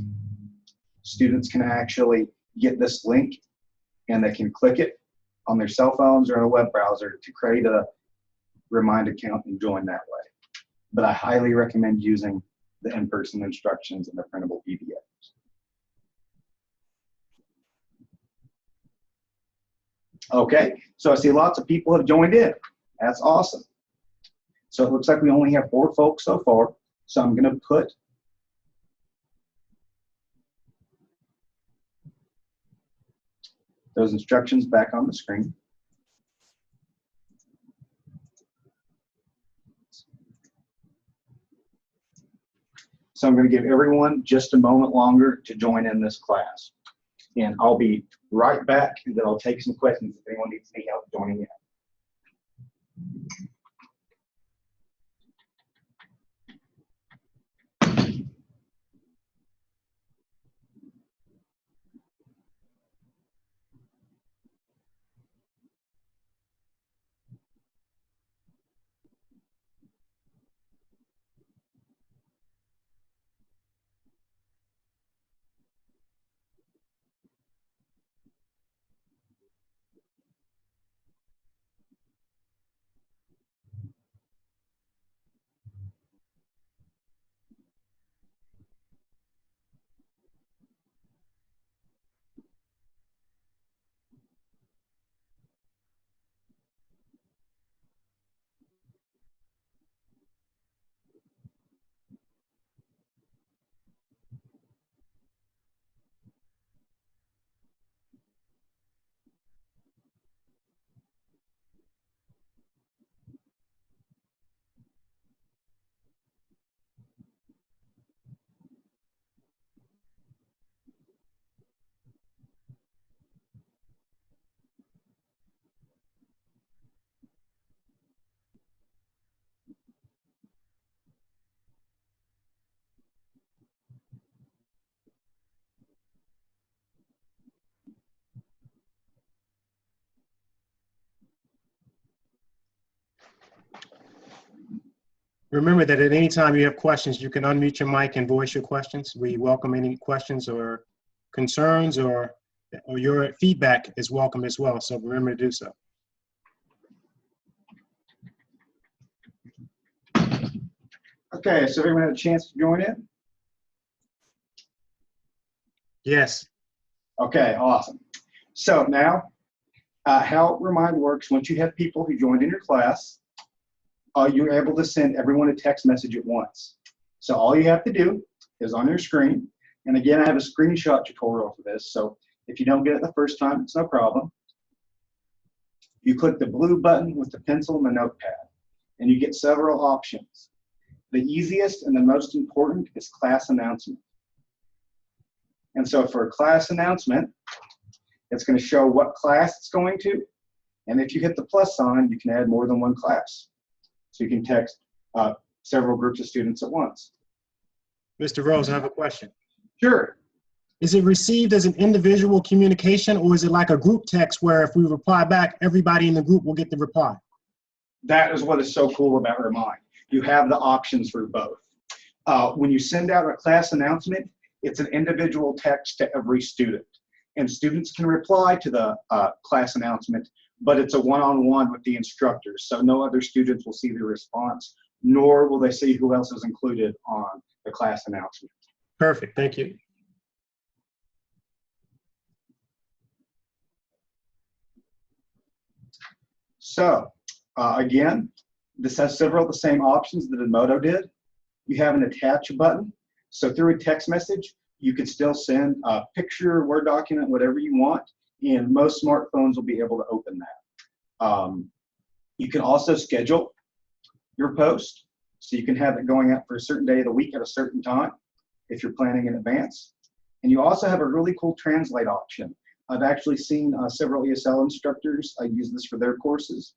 students can actually get this link and they can click it on their cell phones or in a web browser to create a WeAreMind account and join that way. But I highly recommend using the InPerson instructions and the printable PDFs. Okay, so I see lots of people have joined in. That's awesome. So it looks like we only have 4 folks so far. So I'm going to put those instructions back on the screen. So I'm going to give everyone just a moment longer to join in this class. And I'll be right back, and then I'll take some questions if anyone needs any help joining in. Remember that at any time you have questions, you can unmute your mic and voice your questions. We welcome any questions or concerns, or your feedback is welcome as well. So remember to do so. Okay, so everyone had a chance to join in? Yes. Okay, awesome. So now, how Remind works, once you have people who joined in your class, you're able to send everyone a text message at once. So all you have to do is on your screen, and again, I have a screenshot tutorial for this, so if you don't get it the first time, it's no problem. You click the blue button with the pencil and the notepad, and you get several options. The easiest and the most important is class announcement. And so for a class announcement, it's going to show what class it's going to, and if you hit the plus sign, you can add more than one class. So you can text several groups of students at once. Mr. Rose, I have a question. Sure. Is it received as an individual communication, or is it like a group text where if we reply back, everybody in the group will get the reply? That is what is so cool about Remind. You have the options for both. When you send out a class announcement, it's an individual text to every student. And students can reply to the class announcement, but it's a one-on-one with the instructors. So no other students will see the response, nor will they see who else is included on the class announcement. Perfect, thank you. So again, this has several of the same options that Edmodo did. You have an attach button. So through a text message, you can still send a picture, Word document, whatever you want, and most smartphones will be able to open that. You can also schedule your post, so you can have it going out for a certain day of the week at a certain time if you're planning in advance. And you also have a really cool translate option. I've actually seen several ESL instructors use this for their courses.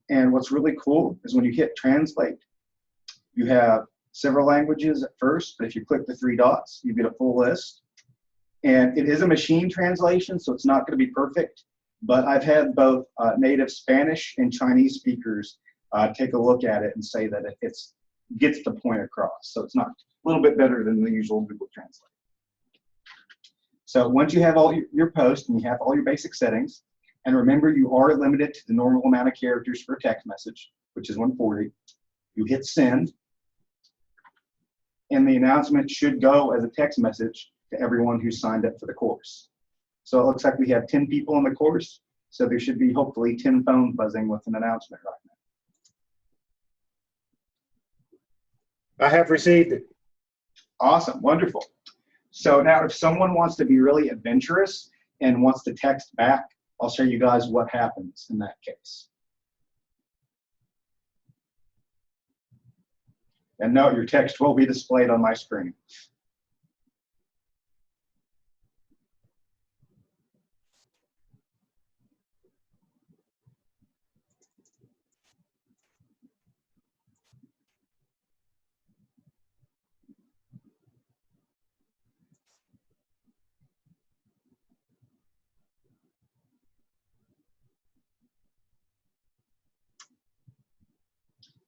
And what's really cool is when you hit translate, you have several languages at first, but if you click the three dots, you get a full list. And it is a machine translation, so it's not going to be perfect, but I've had both native Spanish and Chinese speakers take a look at it and say that it gets the point across. So it's not a little bit better than the usual Google Translate. So once you have all your posts and you have all your basic settings, and remember you are limited to the normal amount of characters for a text message, which is 140, you hit send, and the announcement should go as a text message to everyone who signed up for the course. So it looks like we have 10 people in the course, so there should be hopefully 10 phones buzzing with an announcement right now. I have received it. Awesome, wonderful. So now if someone wants to be really adventurous and wants to text back, I'll show you guys what happens in that case. And no, your text will be displayed on my screen.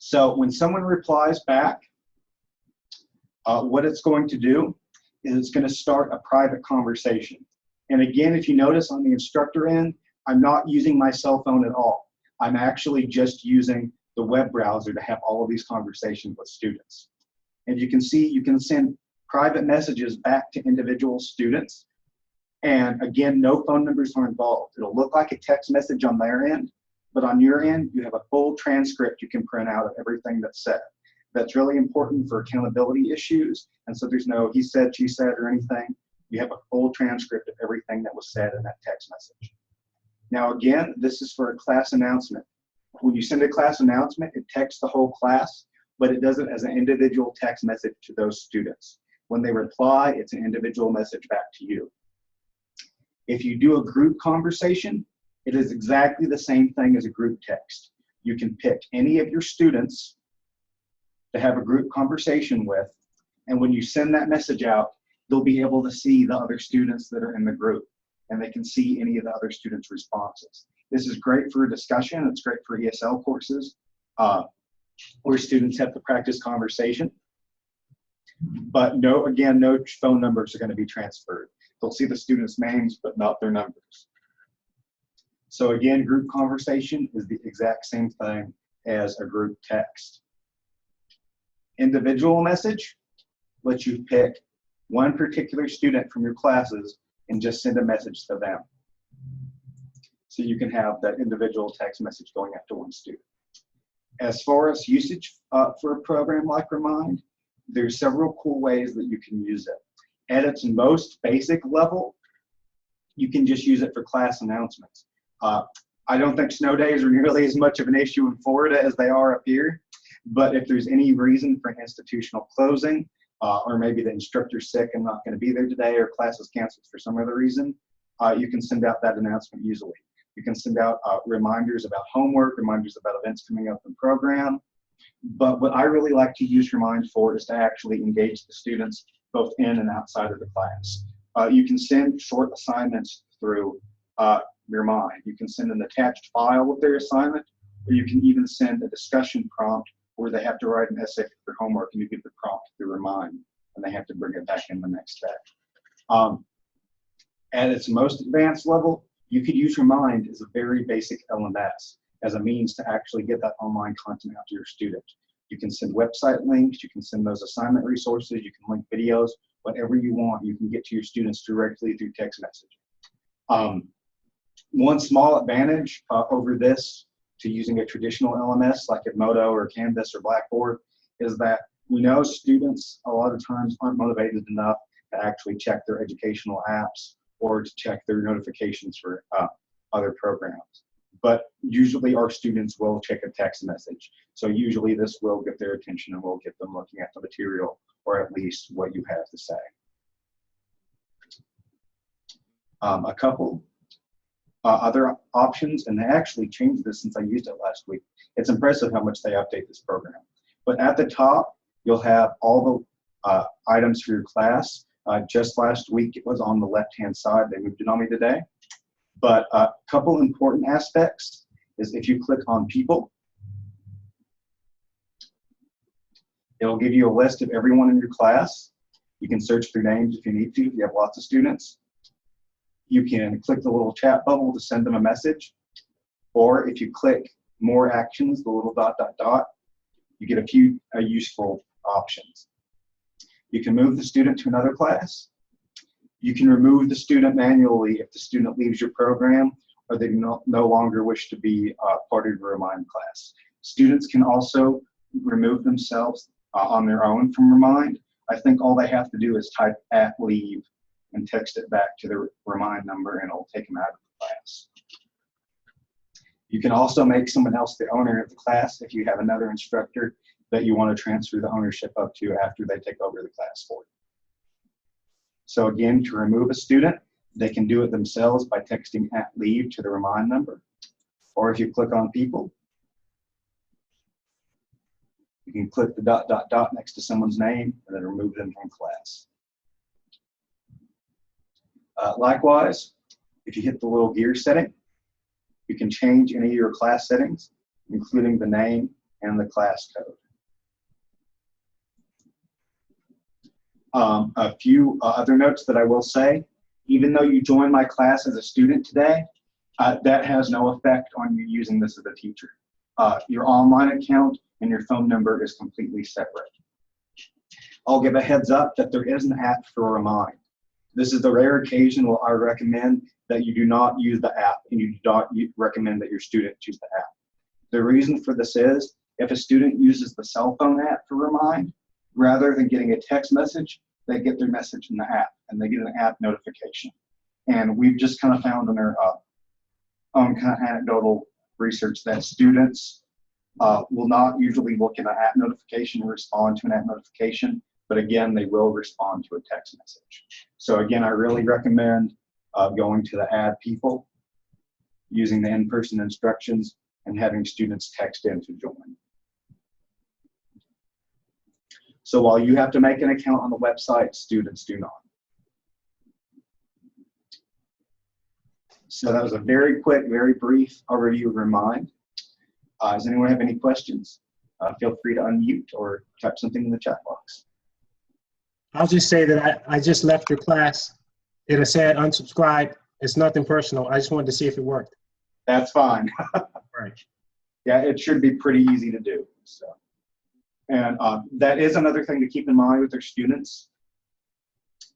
So when someone replies back, what it's going to do is it's going to start a private conversation. And again, if you notice on the instructor end, I'm not using my cell phone at all. I'm actually just using the web browser to have all of these conversations with students. And you can see you can send private messages back to individual students. And again, no phone numbers are involved. It'll look like a text message on their end, but on your end, you have a full transcript you can print out of everything that's said. That's really important for accountability issues. And so there's no he said, she said, or anything. You have a full transcript of everything that was said in that text message. Now, again, this is for a class announcement. When you send a class announcement, it texts the whole class, but it does it as an individual text message to those students. When they reply, it's an individual message back to you. If you do a group conversation, it is exactly the same thing as a group text. You can pick any of your students to have a group conversation with, and when you send that message out, they'll be able to see the other students that are in the group, and they can see any of the other students' responses. This is great for a discussion. It's great for ESL courses. where students have to practice conversation. But no, again, no phone numbers are going to be transferred. They'll see the students' names, but not their numbers. So again, group conversation is the exact same thing as a group text. Individual message lets you pick one particular student from your classes and just send a message to them. So you can have that individual text message going out to one student. As far as usage for a program like Remind, there's several cool ways that you can use it. At its most basic level, you can just use it for class announcements. I don't think snow days are nearly as much of an issue in Florida as they are up here, but if there's any reason for institutional closing, or maybe the instructor's sick and not going to be there today, or class is canceled for some other reason, you can send out that announcement easily. You can send out reminders about homework, reminders about events coming up in the program. But what I really like to use Remind for is to actually engage the students both in and outside of the class. You can send short assignments through Remind. You can send an attached file with their assignment, or you can even send a discussion prompt where they have to write an essay for homework, and you give the prompt through Remind, and they have to bring it back in the next day. At its most advanced level, you could use Remind as a very basic LMS as a means to actually get that online content out to your student. You can send website links, you can send those assignment resources, you can link videos, whatever you want, you can get to your students directly through text messaging. One small advantage over this to using a traditional LMS like Edmodo or Canvas or Blackboard is that we know students a lot of times aren't motivated enough to actually check their educational apps or to check their notifications for other programs. But usually our students will check a text message. So usually this will get their attention and will get them looking at the material, or at least what you have to say. A couple other options, and they actually changed this since I used it last week. It's impressive how much they update this program. But at the top, you'll have all the items for your class. Just last week, it was on the left-hand side. They moved it on me today. But a couple important aspects is if you click on people, it'll give you a list of everyone in your class. You can search through names if you need to, if you have lots of students. You can click the little chat bubble to send them a message. Or if you click more actions, the little ... you get a few useful options. You can move the student to another class. You can remove the student manually if the student leaves your program or they no longer wish to be part of your Remind class. Students can also remove themselves on their own from Remind. I think all they have to do is type @leave and text it back to the Remind number, and it'll take them out of the class. You can also make someone else the owner of the class if you have another instructor that you want to transfer the ownership up to after they take over the class for you. So again, to remove a student, they can do it themselves by texting @leave to the Remind number. Or if you click on people, you can click the ... next to someone's name and then remove them from class. Likewise, if you hit the little gear setting, you can change any of your class settings, including the name and the class code. A few other notes that I will say, even though you join my class as a student today, that has no effect on you using this as a teacher. Your online account and your phone number is completely separate. I'll give a heads up that there is an app for Remind. This is the rare occasion where I recommend that you do not use the app and you do not recommend that your student use the app. The reason for this is if a student uses the cell phone app for Remind, rather than getting a text message, they get their message in the app and they get an app notification. And we've just kind of found in our own kind of anecdotal research that students will not usually look at an app notification and respond to an app notification, but again, they will respond to a text message. So again, I really recommend going to the add people, using the InPerson Instructions, and having students text in to join. So while you have to make an account on the website, students do not. So that was a very quick, very brief overview of Remind. Does anyone have any questions? feel free to unmute or type something in the chat box. I'll just say that I just left your class. It said unsubscribe. It's nothing personal. I just wanted to see if it worked. That's fine. Right. Yeah, it should be pretty easy to do. So, and that is another thing to keep in mind with their students.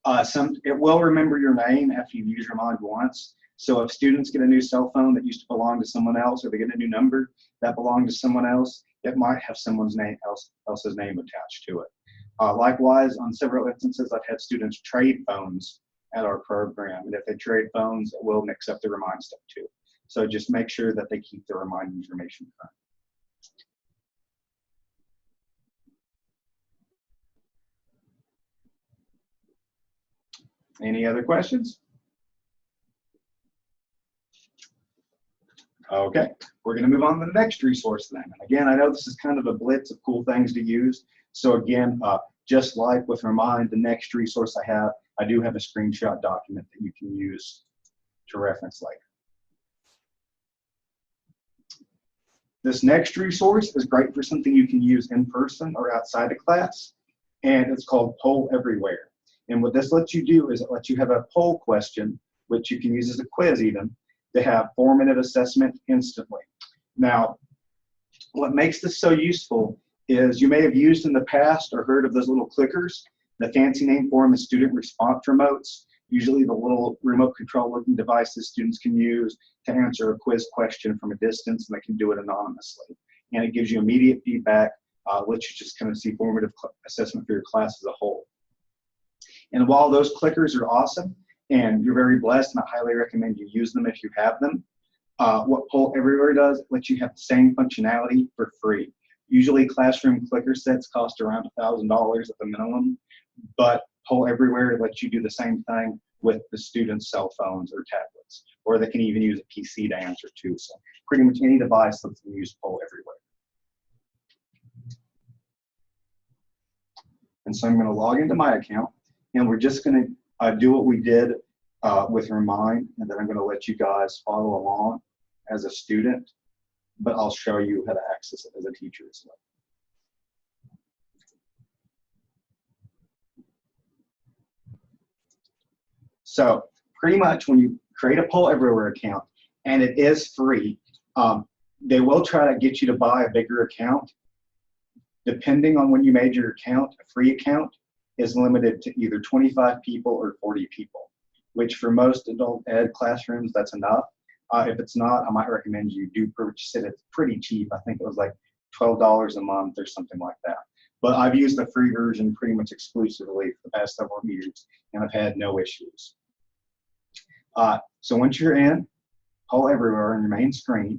It will remember your name after you've used WeAreMind once. So if students get a new cell phone that used to belong to someone else, or they get a new number that belonged to someone else, it might have someone's name else's name attached to it. Likewise, on several instances, I've had students trade phones at our program, and if they trade phones, it will mix up the remind stuff too. So just make sure that they keep the remind information current. Any other questions? Okay, we're going to move on to the next resource then. And again, I know this is kind of a blitz of cool things to use. So again, just like with Remind, the next resource I do have a screenshot document that you can use to reference later. This next resource is great for something you can use in person or outside of class, and it's called Poll Everywhere. And what this lets you do is it lets you have a poll question, which you can use as a quiz even, to have formative assessment instantly. Now, what makes this so useful is you may have used in the past or heard of those little clickers. The fancy name for them is student response remotes, usually the little remote control looking devices students can use to answer a quiz question from a distance, and they can do it anonymously. And it gives you immediate feedback, lets you just kind of see formative assessment for your class as a whole. And while those clickers are awesome, and you're very blessed, and I highly recommend you use them if you have them, what Poll Everywhere does, it lets you have the same functionality for free. Usually classroom clicker sets cost around $1,000 at the minimum, but Poll Everywhere lets you do the same thing with the students' cell phones or tablets, or they can even use a PC to answer too. So pretty much any device lets them use Poll Everywhere. And so I'm going to log into my account, and we're just going to do what we did with Remind, and then I'm going to let you guys follow along as a student, but I'll show you how to access it as a teacher as well. So pretty much when you create a Poll Everywhere account, and it is free, they will try to get you to buy a bigger account. Depending on when you made your account, a free account is limited to either 25 people or 40 people, which for most adult ed classrooms, that's enough. If it's not, I might recommend you do purchase it. It's pretty cheap. I think it was like $12 a month or something like that. But I've used the free version pretty much exclusively for the past several years, and I've had no issues. So once you're in Poll Everywhere on your main screen,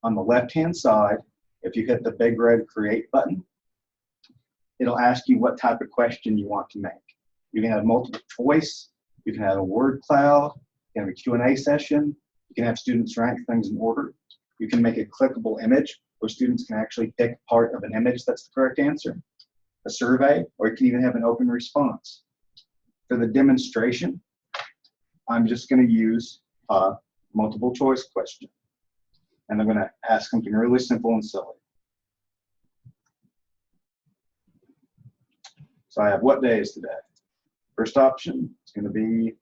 on the left-hand side, if you hit the big red Create button, it'll ask you what type of question you want to make. You can have multiple choice, you can have a word cloud, you can have a Q&A session, you can have students rank things in order, you can make a clickable image where students can actually pick part of an image that's the correct answer, a survey, or you can even have an open response. For the demonstration, I'm just going to use a multiple choice question, and I'm going to ask something really simple and silly. So I have, what day is today? First option is going to be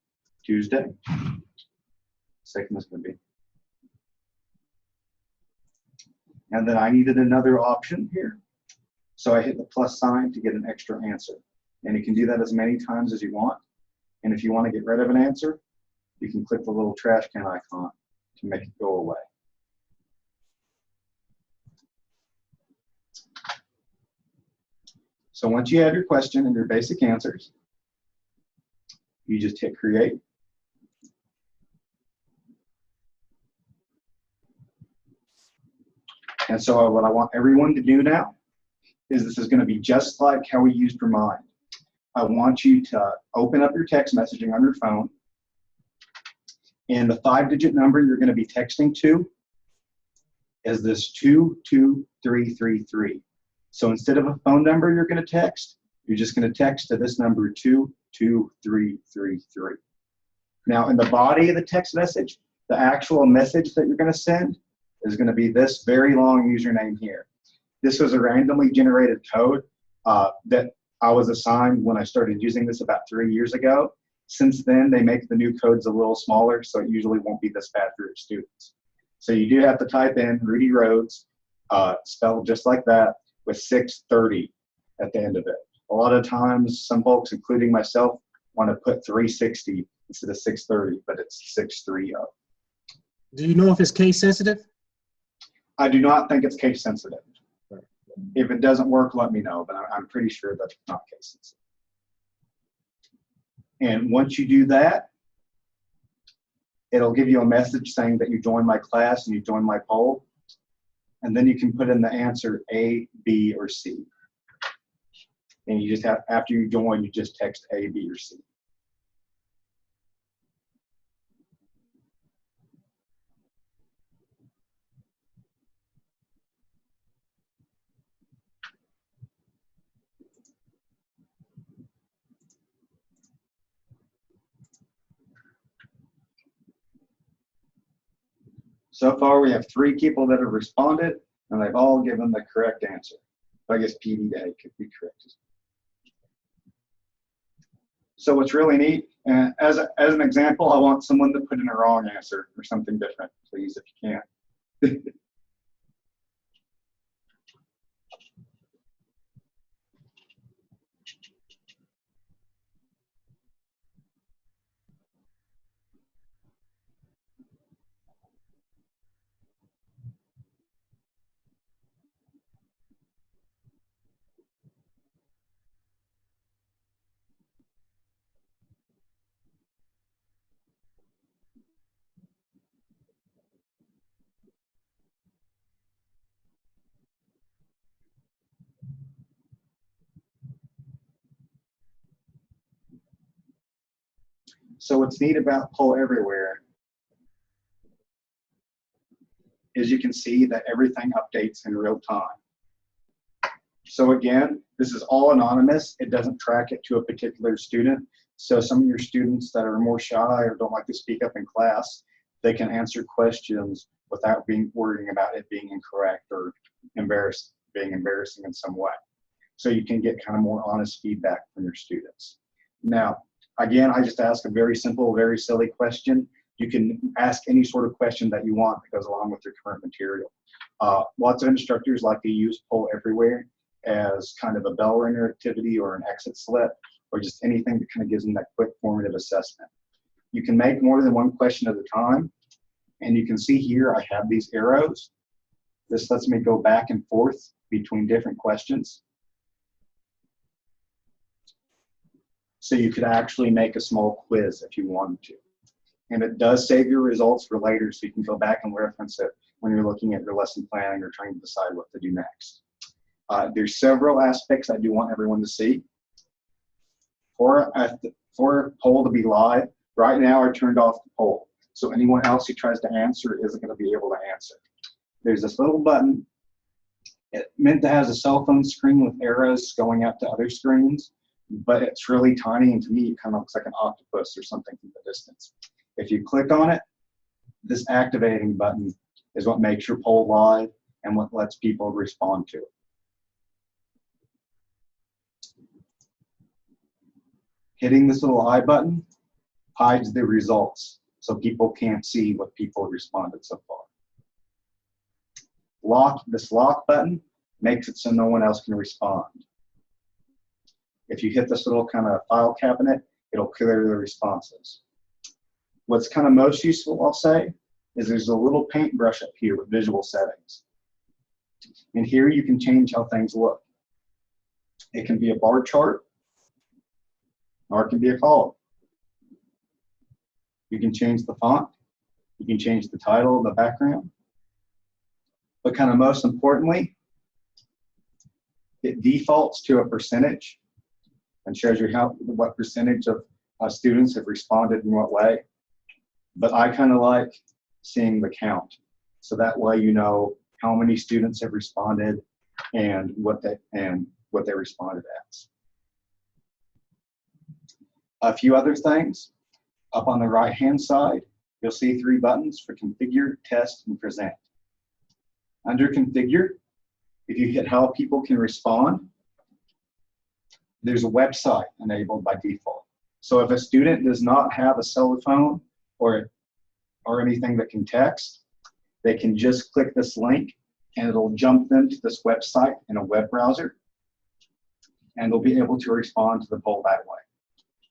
Tuesday. Second is going to be. And then I needed another option here. So I hit the plus sign to get an extra answer. And you can do that as many times as you want. And if you want to get rid of an answer, you can click the little trash can icon to make it go away. So once you have your question and your basic answers, you just hit create. And so what I want everyone to do now is this is going to be just like how we used Remind. I want you to open up your text messaging on your phone, and the 5-digit number you're going to be texting to is this 22333. So instead of a phone number you're going to text, you're just going to text to this number 22333. Now in the body of the text message, the actual message that you're going to send is going to be this very long username here. This was a randomly generated code that I was assigned when I started using this about 3 years ago. Since then, they make the new codes a little smaller, so it usually won't be this bad for your students. So you do have to type in Rudy Rhodes, spelled just like that, with 630 at the end of it. A lot of times, some folks, including myself, want to put 360 instead of 630, but it's 630. Do you know if it's case sensitive? I do not think it's case sensitive. If it doesn't work, let me know, but I'm pretty sure that's not case sensitive. And once you do that, it'll give you a message saying that you joined my class and you joined my poll. And then you can put in the answer A, B, or C. And you just have, after you join, you just text A, B, or C. So far, we have 3 people that have responded, and they've all given the correct answer. I guess IPDAE could be correct. So what's really neat, as an example, I want someone to put in a wrong answer or something different, please, if you can. So what's neat about Poll Everywhere is you can see that everything updates in real time. So again, this is all anonymous. It doesn't track it to a particular student. So some of your students that are more shy or don't like to speak up in class, they can answer questions without worrying about it being incorrect or being embarrassing in some way. So you can get kind of more honest feedback from your students. Now, again, I just ask a very simple, very silly question. You can ask any sort of question that you want that goes along with your current material. Lots of instructors like to use Poll Everywhere as kind of a bell ringer activity or an exit slip or just anything that kind of gives them that quick formative assessment. You can make more than one question at a time. And you can see here I have these arrows. This lets me go back and forth between different questions. So you could actually make a small quiz if you wanted to. And it does save your results for later, so you can go back and reference it when you're looking at your lesson planning or trying to decide what to do next. There's several aspects I do want everyone to see. For poll to be live, right now I turned off the poll. So anyone else who tries to answer isn't going to be able to answer. There's this little button. It's meant to have a cell phone screen with arrows going out to other screens, but it's really tiny, and to me it kind of looks like an octopus or something from the distance. If you click on it, this activating button is what makes your poll live and what lets people respond to it. Hitting this little I button hides the results, so people can't see what people have responded so far. This lock button makes it so no one else can respond. If you hit this little kind of file cabinet, it'll clear the responses. What's kind of most useful, I'll say, is there's a little paintbrush up here with visual settings. And here you can change how things look. It can be a bar chart, or it can be a column. You can change the font. You can change the title, the background. But kind of most importantly, it defaults to a percentage and shows you what percentage of students have responded in what way. But I kind of like seeing the count. So that way you know how many students have responded and what they responded as. A few other things. Up on the right-hand side, you'll see 3 buttons for Configure, Test, and Present. Under Configure, if you hit how people can respond, there's a website enabled by default. So if a student does not have a cell phone or anything that can text, they can just click this link and it'll jump them to this website in a web browser, and they'll be able to respond to the poll that way.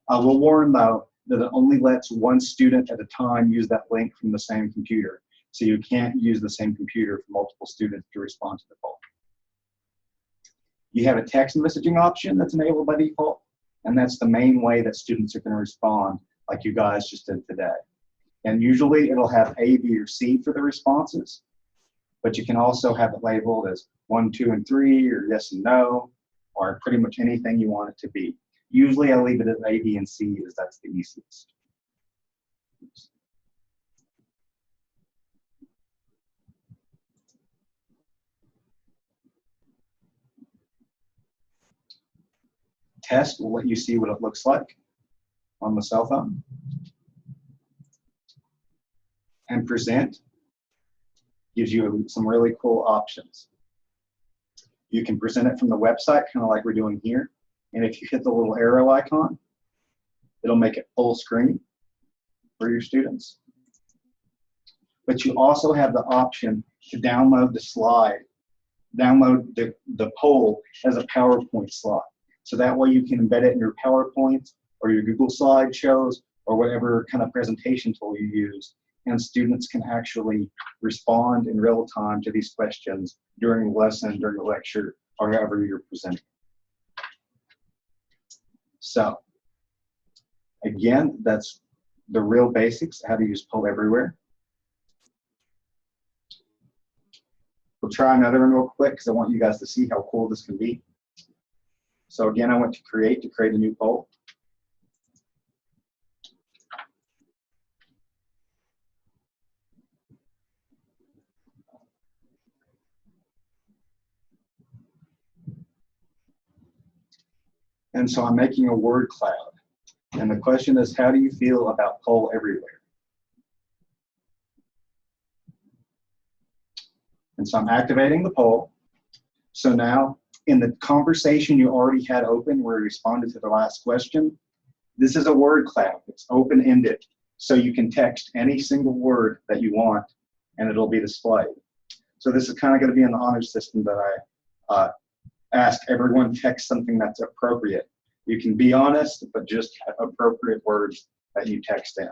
I will warn though that it only lets one student at a time use that link from the same computer. So you can't use the same computer for multiple students to respond to the poll. You have a text messaging option that's enabled by default, and that's the main way that students are going to respond, like you guys just did today. And usually it'll have A, B, or C for the responses, but you can also have it labeled as 1, 2, and 3, or yes and no, or pretty much anything you want it to be. Usually I leave it as A, B, and C, as that's the easiest. Test will let you see what it looks like on the cell phone. And present gives you some really cool options. You can present it from the website, kind of like we're doing here. And if you hit the little arrow icon, it'll make it full screen for your students. But you also have the option to download the slide, download the poll as a PowerPoint slide. So that way you can embed it in your PowerPoint or your Google slideshows or whatever kind of presentation tool you use. And students can actually respond in real time to these questions during the lesson, during the lecture, or however you're presenting. So, again, that's the real basics, how to use poll everywhere. We'll try another one real quick because I want you guys to see how cool this can be. So again, I went to create a new poll. And so I'm making a word cloud. And the question is, how do you feel about poll everywhere? And so I'm activating the poll. So now in the conversation you already had open where you responded to the last question, this is a word cloud. It's open-ended. So you can text any single word that you want and it'll be displayed. So this is kind of going to be in the honor system that I ask everyone text something that's appropriate. You can be honest, but just have appropriate words that you text in.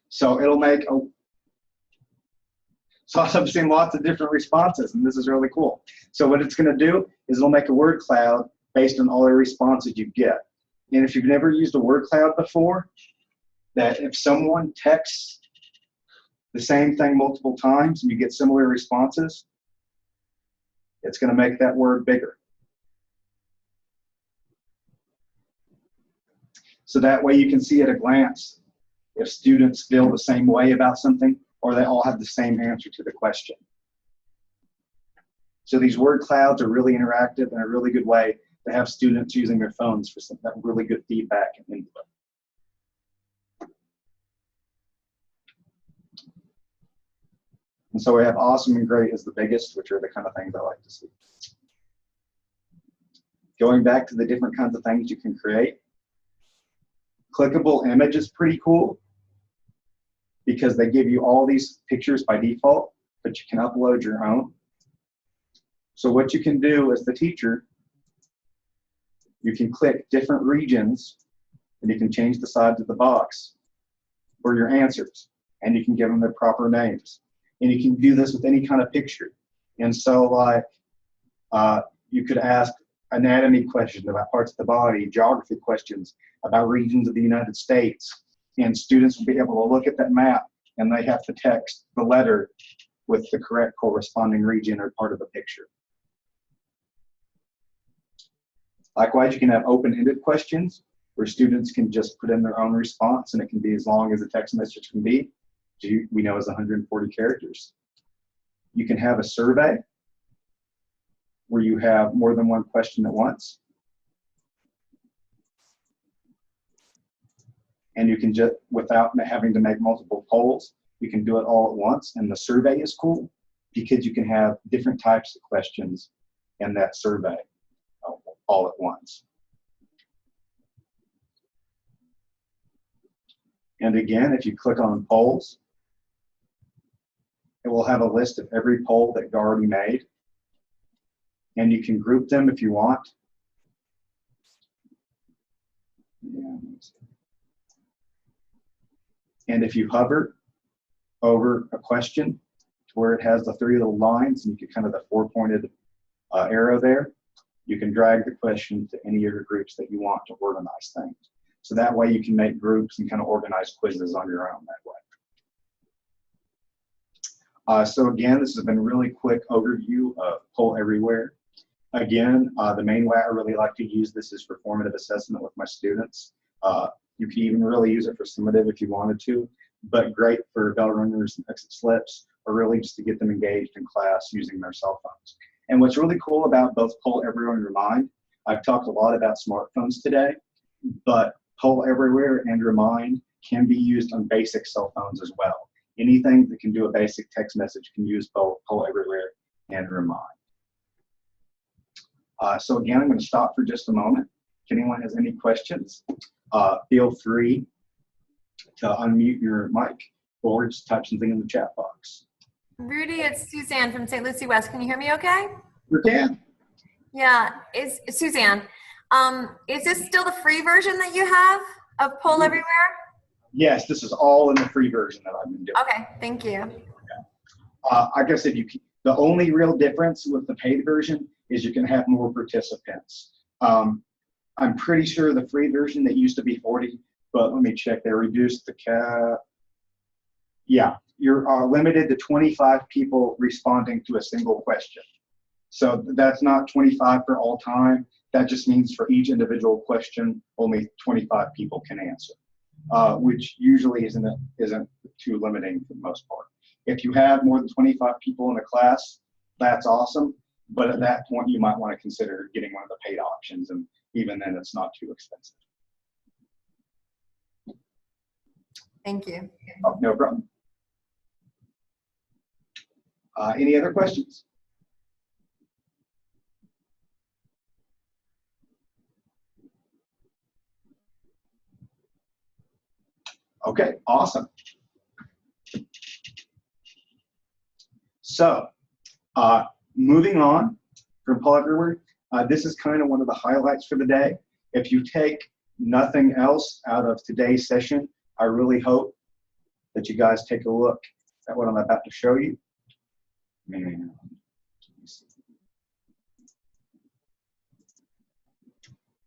So it'll make a, so I've seen lots of different responses, and this is really cool. So what it's going to do is it'll make a word cloud based on all the responses you get. And if you've never used a word cloud before, that if someone texts the same thing multiple times and you get similar responses, it's going to make that word bigger. So that way you can see at a glance if students feel the same way about something or they all have the same answer to the question. So these word clouds are really interactive and a really good way to have students using their phones for some that really good feedback and input. And so we have awesome and great as the biggest, which are the kind of things I like to see. Going back to the different kinds of things you can create. Clickable image is pretty cool because they give you all these pictures by default, but you can upload your own. So what you can do as the teacher, you can click different regions and you can change the size of the box for your answers, and you can give them their proper names. And you can do this with any kind of picture. And so like you could ask anatomy questions about parts of the body, geography questions about regions of the United States, and students will be able to look at that map and they have to text the letter with the correct corresponding region or part of the picture. Likewise, you can have open-ended questions where students can just put in their own response, and it can be as long as a text message can be. We know is 140 characters. You can have a survey where you have more than one question at once. and you can just, without having to make multiple polls, you can do it all at once. And the survey is cool because you can have different types of questions in that survey all at once. And again, if you click on polls, it will have a list of every poll that you already made. And you can group them if you want. And if you hover over a question to where it has the 3 little lines and you get kind of the 4-pointed arrow there, you can drag the question to any of your groups that you want to organize things. So that way you can make groups and kind of organize quizzes on your own that way. So again, this has been a really quick overview of Poll Everywhere. Again, the main way I really like to use this is for formative assessment with my students. You can even really use it for summative if you wanted to, but great for bell ringers and exit slips, or really just to get them engaged in class using their cell phones. And what's really cool about both Poll Everywhere and Remind, I've talked a lot about smartphones today, but Poll Everywhere and Remind can be used on basic cell phones as well. Anything that can do a basic text message can use both Poll Everywhere and Remind. So again, I'm going to stop for just a moment. If anyone has any questions, feel free to unmute your mic or just type something in the chat box. Rudy, it's Suzanne from St. Lucie West. Can you hear me okay? You can. Yeah, it's Suzanne. Is this still the free version that you have of Poll Everywhere? Yes, this is all in the free version that I've been doing. Okay, thank you. Like I said, the only real difference with the paid version is you can have more participants. I'm pretty sure the free version that used to be 40, but let me check. They reduced the cap. Yeah, you're limited to 25 people responding to a single question. So that's not 25 for all time. That just means for each individual question, only 25 people can answer, which usually isn't too limiting for the most part. If you have more than 25 people in a class, that's awesome. But at that point, you might want to consider getting one of the paid options, and even then, it's not too expensive. Thank you. Oh, no problem. Any other questions? Okay, awesome. So, moving on from Poll Everywhere, this is kind of one of the highlights for the day. If you take nothing else out of today's session, I really hope that you guys take a look at what I'm about to show you.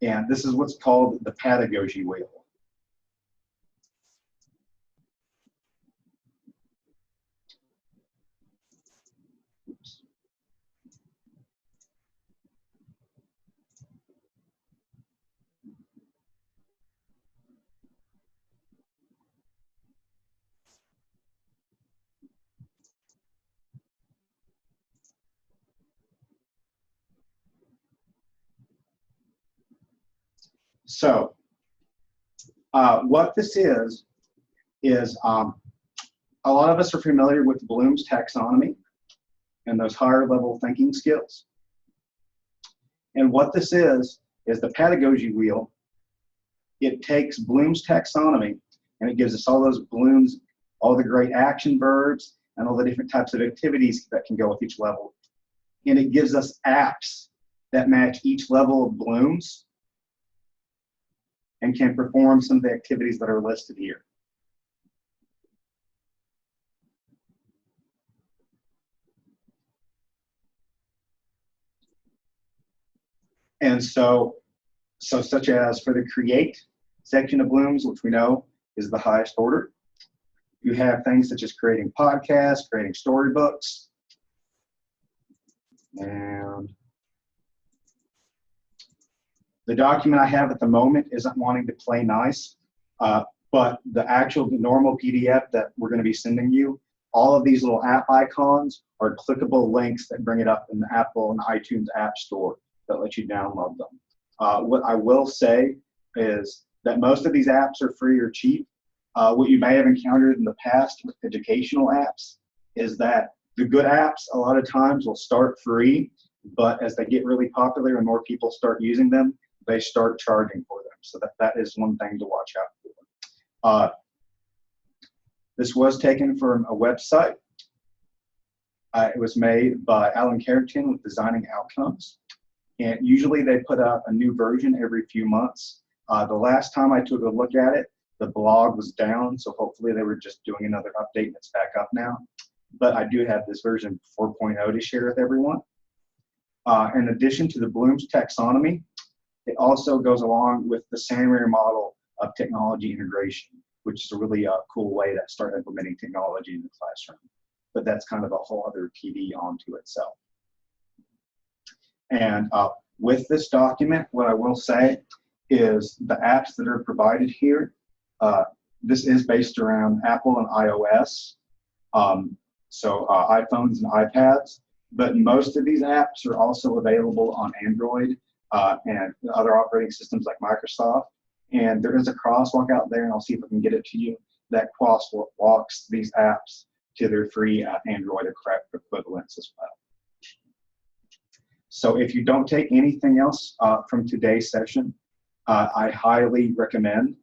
And this is what's called the pedagogy wheel. So what this is a lot of us are familiar with Bloom's taxonomy and those higher level thinking skills. And what this is the pedagogy wheel. It takes Bloom's taxonomy and it gives us all those Bloom's, all the great action verbs and all the different types of activities that can go with each level. And it gives us apps that match each level of Bloom's and can perform some of the activities that are listed here. And so such as for the create section of Bloom's, which we know is the highest order, you have things such as creating podcasts, creating storybooks, and the document I have at the moment isn't wanting to play nice, but the normal PDF that we're going to be sending you, all of these little app icons are clickable links that bring it up in the Apple and iTunes App Store that let you download them. What I will say is that most of these apps are free or cheap. What you may have encountered in the past with educational apps is that the good apps a lot of times will start free, but as they get really popular and more people start using them, they start charging for them. So that is one thing to watch out for. This was taken from a website. It was made by Alan Carrington with Designing Outcomes. And usually they put out a new version every few months. The last time I took a look at it, the blog was down, so hopefully they were just doing another update and it's back up now. But I do have this version 4.0 to share with everyone. In addition to the Bloom's taxonomy, it also goes along with the Samir model of technology integration, which is a really cool way to start implementing technology in the classroom. But that's kind of a whole other PD onto itself. And with this document, what I will say is the apps that are provided here, this is based around Apple and iOS, so iPhones and iPads, but most of these apps are also available on Android and other operating systems like Microsoft. And there is a crosswalk out there, and I'll see if I can get it to you, that crosswalks these apps to their free Android equivalents as well. So if you don't take anything else from today's session, I highly recommend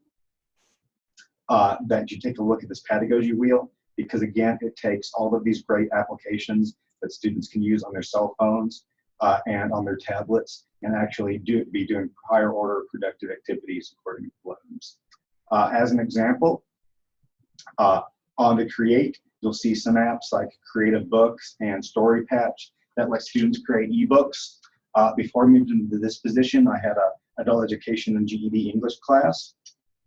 that you take a look at this pedagogy wheel, because again, it takes all of these great applications that students can use on their cell phones and on their tablets and actually be doing higher order productive activities according to Bloom's. As an example, on the Create, you'll see some apps like Creative Books and Story Patch that let students create ebooks. Before I moved into this position, I had a adult education and GED English class,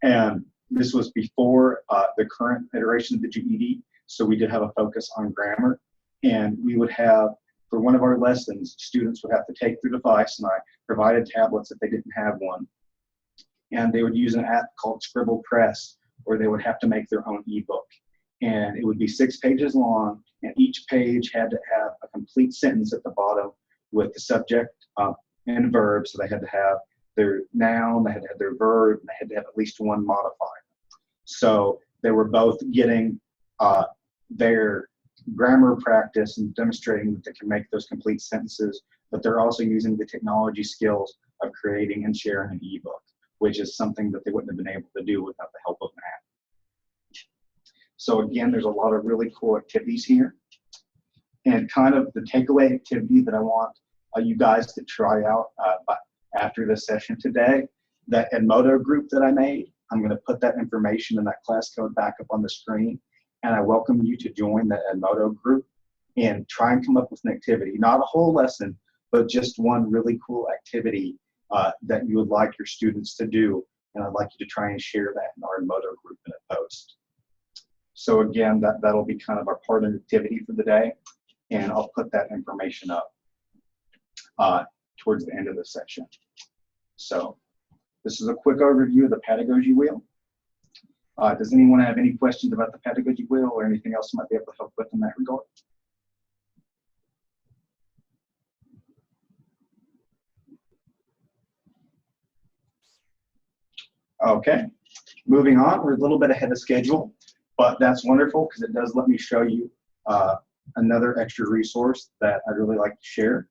and this was before the current iteration of the GED, so we did have a focus on grammar, and we would have, for one of our lessons, students would have to take their device, and I provided tablets if they didn't have one, and they would use an app called Scribble Press, where they would have to make their own ebook. And it would be 6 pages long, and each page had to have a complete sentence at the bottom with the subject and verb. So they had to have their noun, they had to have their verb, and they had to have at least one modifier. So they were both getting their grammar practice and demonstrating that they can make those complete sentences, but they're also using the technology skills of creating and sharing an ebook, which is something that they wouldn't have been able to do without the help of an app. So again, there's a lot of really cool activities here. And kind of the takeaway activity that I want you guys to try out after this session today, that Edmodo group that I made, I'm going to put that information in that class code back up on the screen. And I welcome you to join the Edmodo group and try and come up with an activity, not a whole lesson, but just one really cool activity that you would like your students to do. And I'd like you to try and share that in our Edmodo group in a post. So again, that'll be kind of our part of the activity for the day. And I'll put that information up towards the end of the session. So this is a quick overview of the pedagogy wheel. Does anyone have any questions about the pedagogy wheel or anything else I might be able to help with in that regard? Okay, moving on, we're a little bit ahead of schedule, but that's wonderful because it does let me show you another extra resource that I'd really like to share.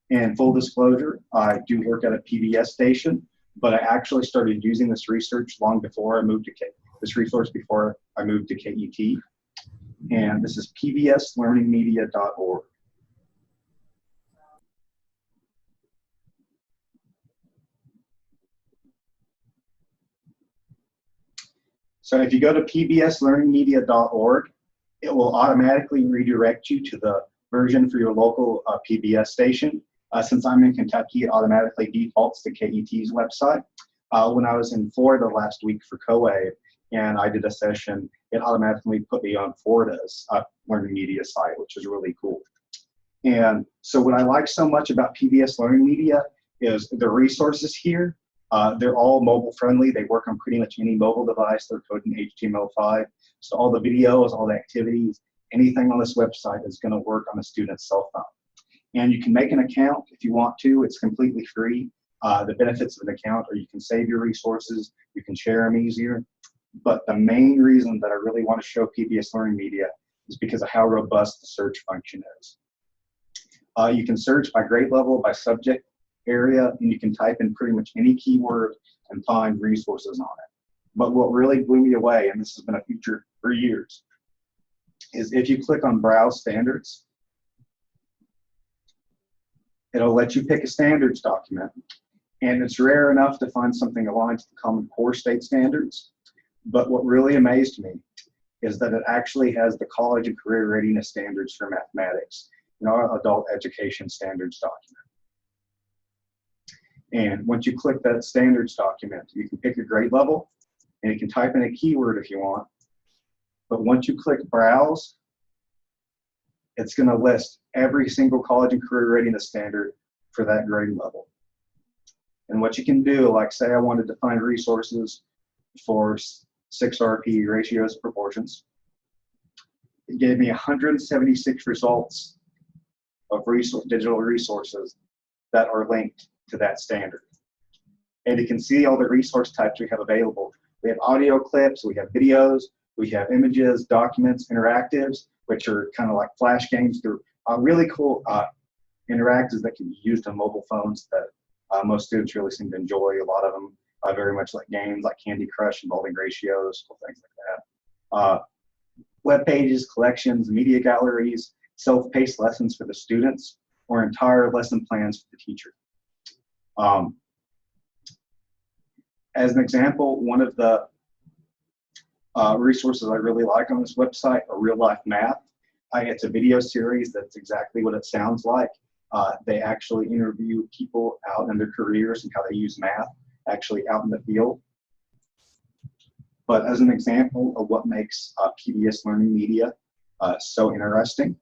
And full disclosure, I do work at a PBS station, but I actually started using this research long before I moved to this resource before I moved to KET. And this is pbslearningmedia.org. So if you go to pbslearningmedia.org, it will automatically redirect you to the version for your local PBS station. Since I'm in Kentucky, it automatically defaults to KET's website. When I was in Florida last week for CoWave and I did a session, it automatically put me on Florida's Learning Media site, which is really cool. And so what I like so much about PBS Learning Media is the resources here. They're all mobile friendly. They work on pretty much any mobile device. They're coded in HTML5. So all the videos, all the activities, anything on this website is going to work on a student's cell phone. And you can make an account if you want to. It's completely free. The benefits of an account are you can save your resources, you can share them easier. But the main reason that I really want to show PBS Learning Media is because of how robust the search function is. You can search by grade level, by subject area, and you can type in pretty much any keyword and find resources on it. But what really blew me away, and this has been a feature for years, is if you click on Browse Standards, it'll let you pick a standards document. And it's rare enough to find something aligned to the Common Core state standards. But what really amazed me is that it actually has the college and career readiness standards for mathematics, our adult education standards document. And once you click that standards document, you can pick your grade level, and you can type in a keyword if you want. But once you click Browse, it's going to list every single college and career readiness standard for that grade level. And what you can do, like say I wanted to find resources for 6RP ratios proportions, it gave me 176 results of digital resources that are linked to that standard. And you can see all the resource types we have available. We have audio clips, we have videos, we have images, documents, interactives, which are kind of like flash games. They're really cool interactives that can be used on mobile phones that most students really seem to enjoy. A lot of them very much like games like Candy Crush involving ratios, things like that. Web pages, collections, media galleries, self-paced lessons for the students, or entire lesson plans for the teacher. As an example, one of the resources I really like on this website are Real Life Math. It's a video series that's exactly what it sounds like. They actually interview people out in their careers and how they use math actually out in the field. But as an example of what makes PBS Learning Media so interesting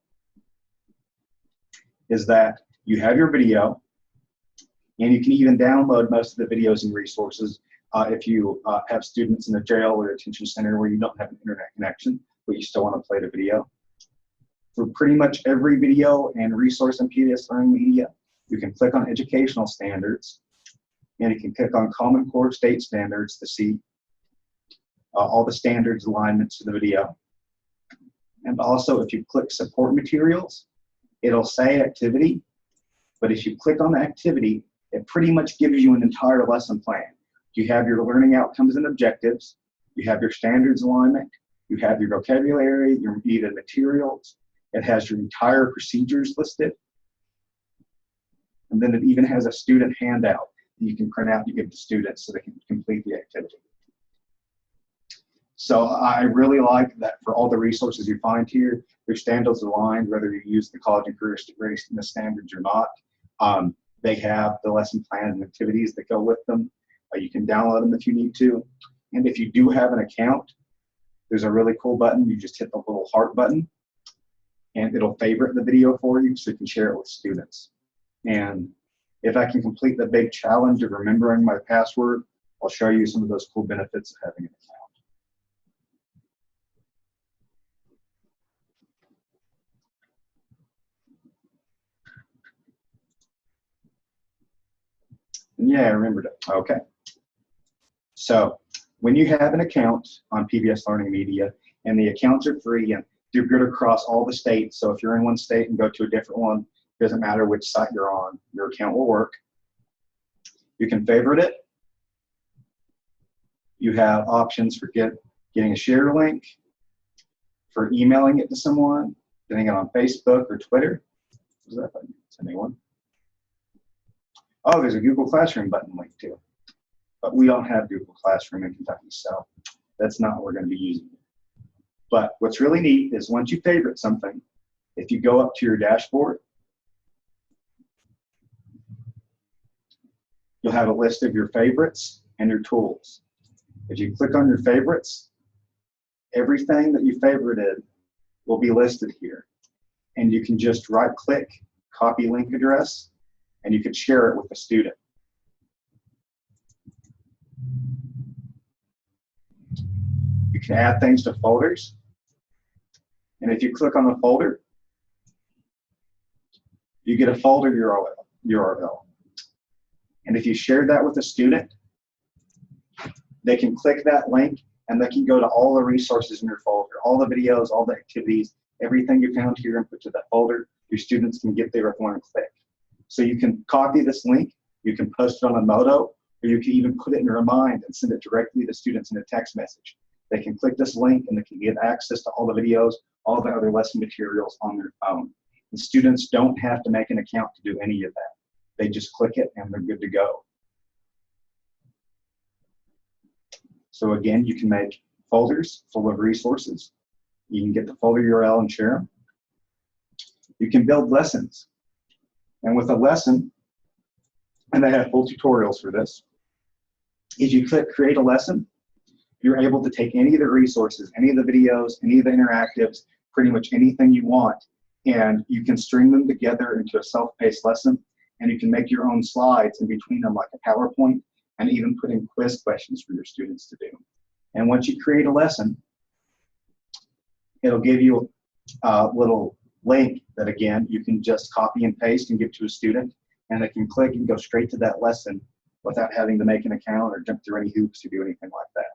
is that you have your video, and you can even download most of the videos and resources if you have students in a jail or a detention center where you don't have an internet connection, but you still want to play the video. For pretty much every video and resource in PBS Learning Media, you can click on Educational Standards, and you can click on Common Core State Standards to see all the standards alignments to the video. And also, if you click Support Materials, it'll say Activity, but if you click on the activity, it pretty much gives you an entire lesson plan. You have your learning outcomes and objectives, you have your standards alignment, you have your vocabulary, your needed materials, it has your entire procedures listed, and then it even has a student handout that you can print out and give to students so they can complete the activity. So I really like that for all the resources you find here, your standards aligned, whether you use the college and career readiness standards or not. They have the lesson plans and activities that go with them. You can download them if you need to. And if you do have an account, there's a really cool button. You just hit the little heart button, and it'll favorite the video for you so you can share it with students. And if I can complete the big challenge of remembering my password, I'll show you some of those cool benefits of having an account. And yeah, I remembered it. Okay. So when you have an account on PBS Learning Media, and the accounts are free and they're good across all the states, so if you're in one state and go to a different one, it doesn't matter which site you're on, your account will work. You can favorite it. You have options for getting a share link, for emailing it to someone, getting it on Facebook or Twitter. Is that button? Anyone? Oh, there's a Google Classroom button link too. But we don't have Google Classroom in Kentucky, so that's not what we're going to be using. But what's really neat is once you favorite something, if you go up to your dashboard, you'll have a list of your favorites and your tools. If you click on your favorites, everything that you favorited will be listed here. And you can just right-click, copy link address, and you can share it with a student. You can add things to folders. And if you click on the folder, you get a folder URL. And if you share that with a student, they can click that link and they can go to all the resources in your folder, all the videos, all the activities, everything you found here and put to that folder. Your students can get there with one click. So you can copy this link, you can post it on a modo, or you can even put it in WeAreMind and send it directly to students in a text message. They can click this link and they can get access to all the videos, all the other lesson materials on their phone. And students don't have to make an account to do any of that. They just click it and they're good to go. So again, you can make folders full of resources. You can get the folder URL and share them. You can build lessons. And with a lesson, and they have full tutorials for this, if you click create a lesson, you're able to take any of the resources, any of the videos, any of the interactives, pretty much anything you want, and you can string them together into a self-paced lesson, and you can make your own slides in between them like a PowerPoint, and even put in quiz questions for your students to do. And once you create a lesson, it'll give you a little link that, again, you can just copy and paste and give to a student, and they can click and go straight to that lesson without having to make an account or jump through any hoops or do anything like that.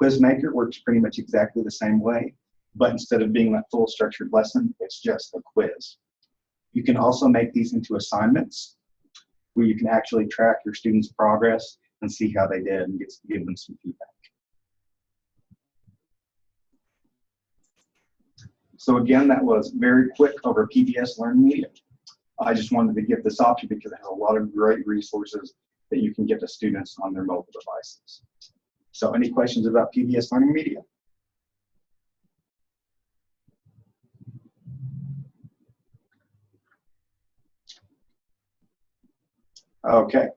Quizmaker works pretty much exactly the same way, but instead of being a full structured lesson, it's just a quiz. You can also make these into assignments where you can actually track your students' progress and see how they did and give them some feedback. So again, that was very quick over PBS Learning Media. I just wanted to give this option because it has a lot of great resources that you can get to students on their mobile devices. So any questions about PBS Learning Media? Okay.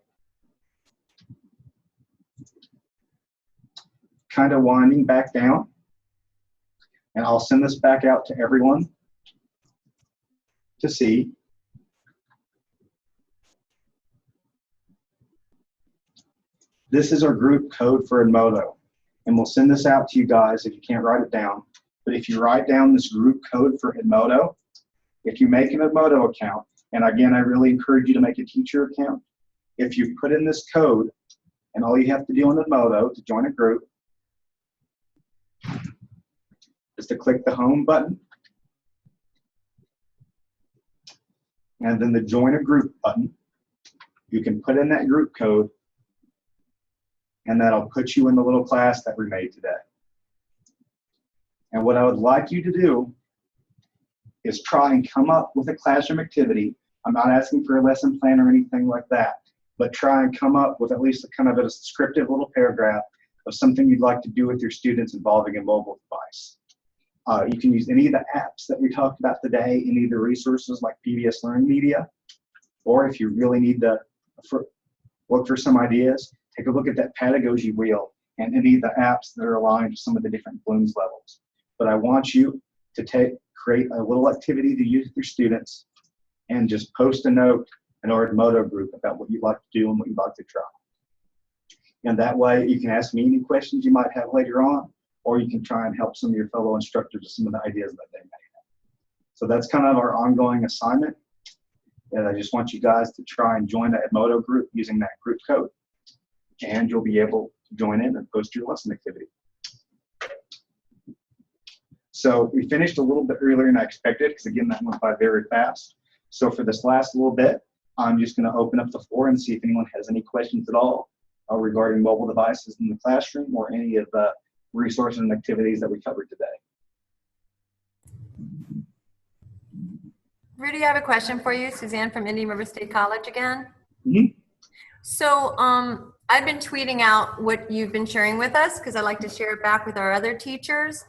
Kind of winding back down. And I'll send this back out to everyone to see. This is our group code for Edmodo. And we'll send this out to you guys if you can't write it down. But if you write down this group code for Edmodo, if you make an Edmodo account, and again, I really encourage you to make a teacher account. If you put in this code, and all you have to do on Edmodo to join a group is to click the home button and then the join a group button. You can put in that group code and that'll put you in the little class that we made today. And what I would like you to do is try and come up with a classroom activity. I'm not asking for a lesson plan or anything like that, but try and come up with at least a kind of a descriptive little paragraph of something you'd like to do with your students involving a mobile device. You can use any of the apps that we talked about today, any of the resources like PBS Learning Media, or if you really need to look for some ideas, take a look at that pedagogy wheel and any of the apps that are aligned to some of the different Bloom's levels. But I want you to create a little activity to use with your students and just post a note in our Edmodo group about what you'd like to do and what you'd like to try. And that way you can ask me any questions you might have later on, or you can try and help some of your fellow instructors with some of the ideas that they may have. So that's kind of our ongoing assignment. And I just want you guys to try and join the Edmodo group using that group code, and you'll be able to join in and post your lesson activity. So we finished a little bit earlier than I expected, because again, that went by very fast. So for this last little bit, I'm just going to open up the floor and see if anyone has any questions at all regarding mobile devices in the classroom or any of the resources and activities that we covered today. Rudy, I have a question for you. Suzanne from Indian River State College again. Mm-hmm. So I've been tweeting out what you've been sharing with us because I like to share it back with our other teachers.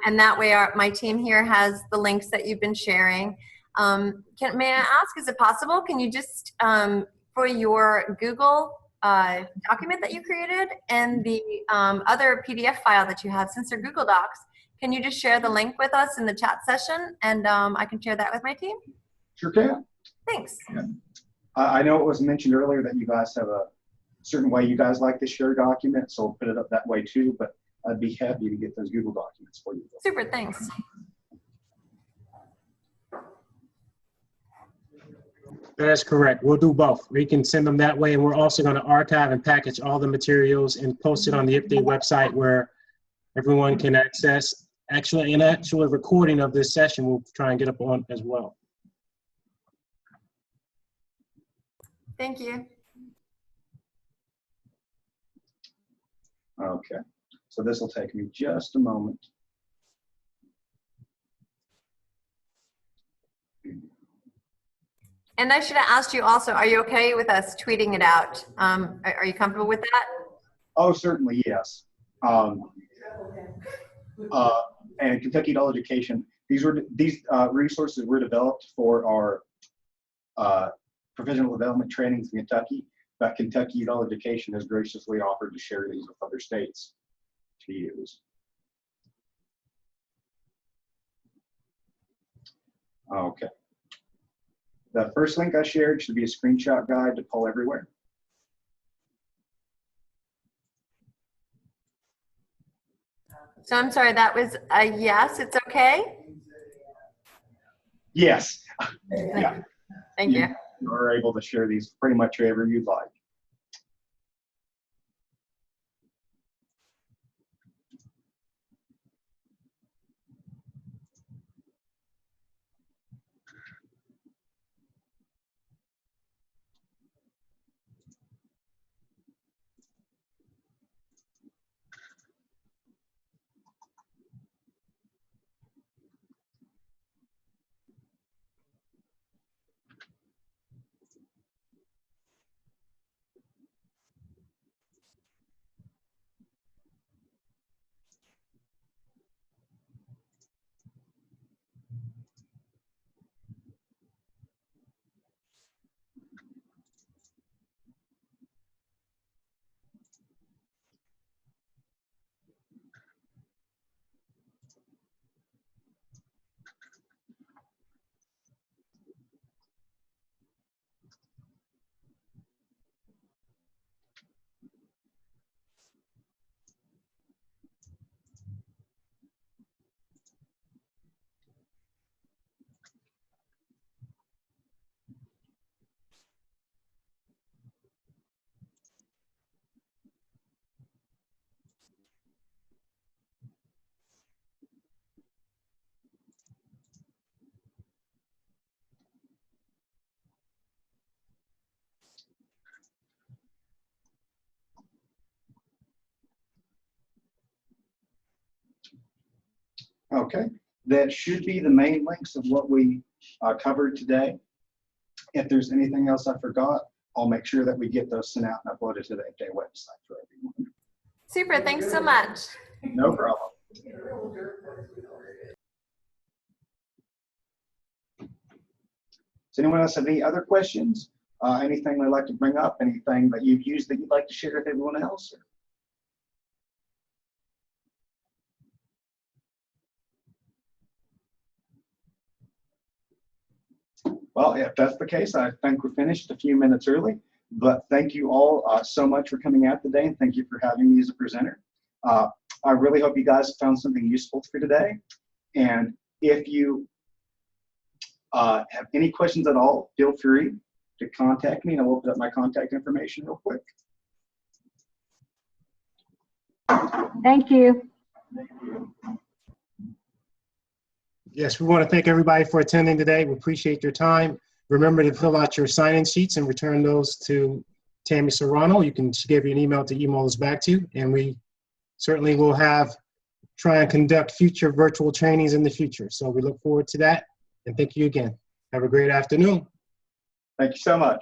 And that way my team here has the links that you've been sharing. May I ask, is it possible, can you just, for your Google document that you created and the other PDF file that you have, since they're Google Docs, can you just share the link with us in the chat session and I can share that with my team? Sure can. Thanks. Yeah. I know it was mentioned earlier that you guys have a certain way you guys like to share documents, so I'll put it up that way too, but I'd be happy to get those Google documents for you. Super, thanks. That is correct. We'll do both. We can send them that way, and we're also going to archive and package all the materials and post it on the IPDAE website where everyone can access. Actually, an actual recording of this session we'll try and get up on as well. Thank you. Okay, so this will take me just a moment. And I should have asked you also, are you okay with us tweeting it out? Are you comfortable with that? Oh, certainly, yes. And Kentucky Adult Education, these resources were developed for our professional development trainings in Kentucky, but Kentucky Adult Education has graciously offered to share these with other states to use. Okay. The first link I shared should be a screenshot guide to pull everywhere. So I'm sorry, that was a yes, it's okay? Yes. Yeah. Thank you. You are able to share these pretty much wherever you'd like. Okay, that should be the main links of what we covered today. If there's anything else I forgot, I'll make sure that we get those sent out and uploaded to the IPDAE website for everyone. Super, thanks so much. No problem. Does anyone else have any other questions? Anything they'd like to bring up? Anything that you've used that you'd like to share with everyone else? Well, if that's the case, I think we're finished a few minutes early. But thank you all so much for coming out today, and thank you for having me as a presenter. I really hope you guys found something useful for today. And if you have any questions at all, feel free to contact me, and I'll open up my contact information real quick. Thank you. Yes, we want to thank everybody for attending today. We appreciate your time. Remember to fill out your sign-in sheets and return those to Tammy Serrano. You can give you an email to email those back to you, and we certainly will try and conduct future virtual trainings in the future. So we look forward to that, and thank you again. Have a great afternoon. Thank you so much.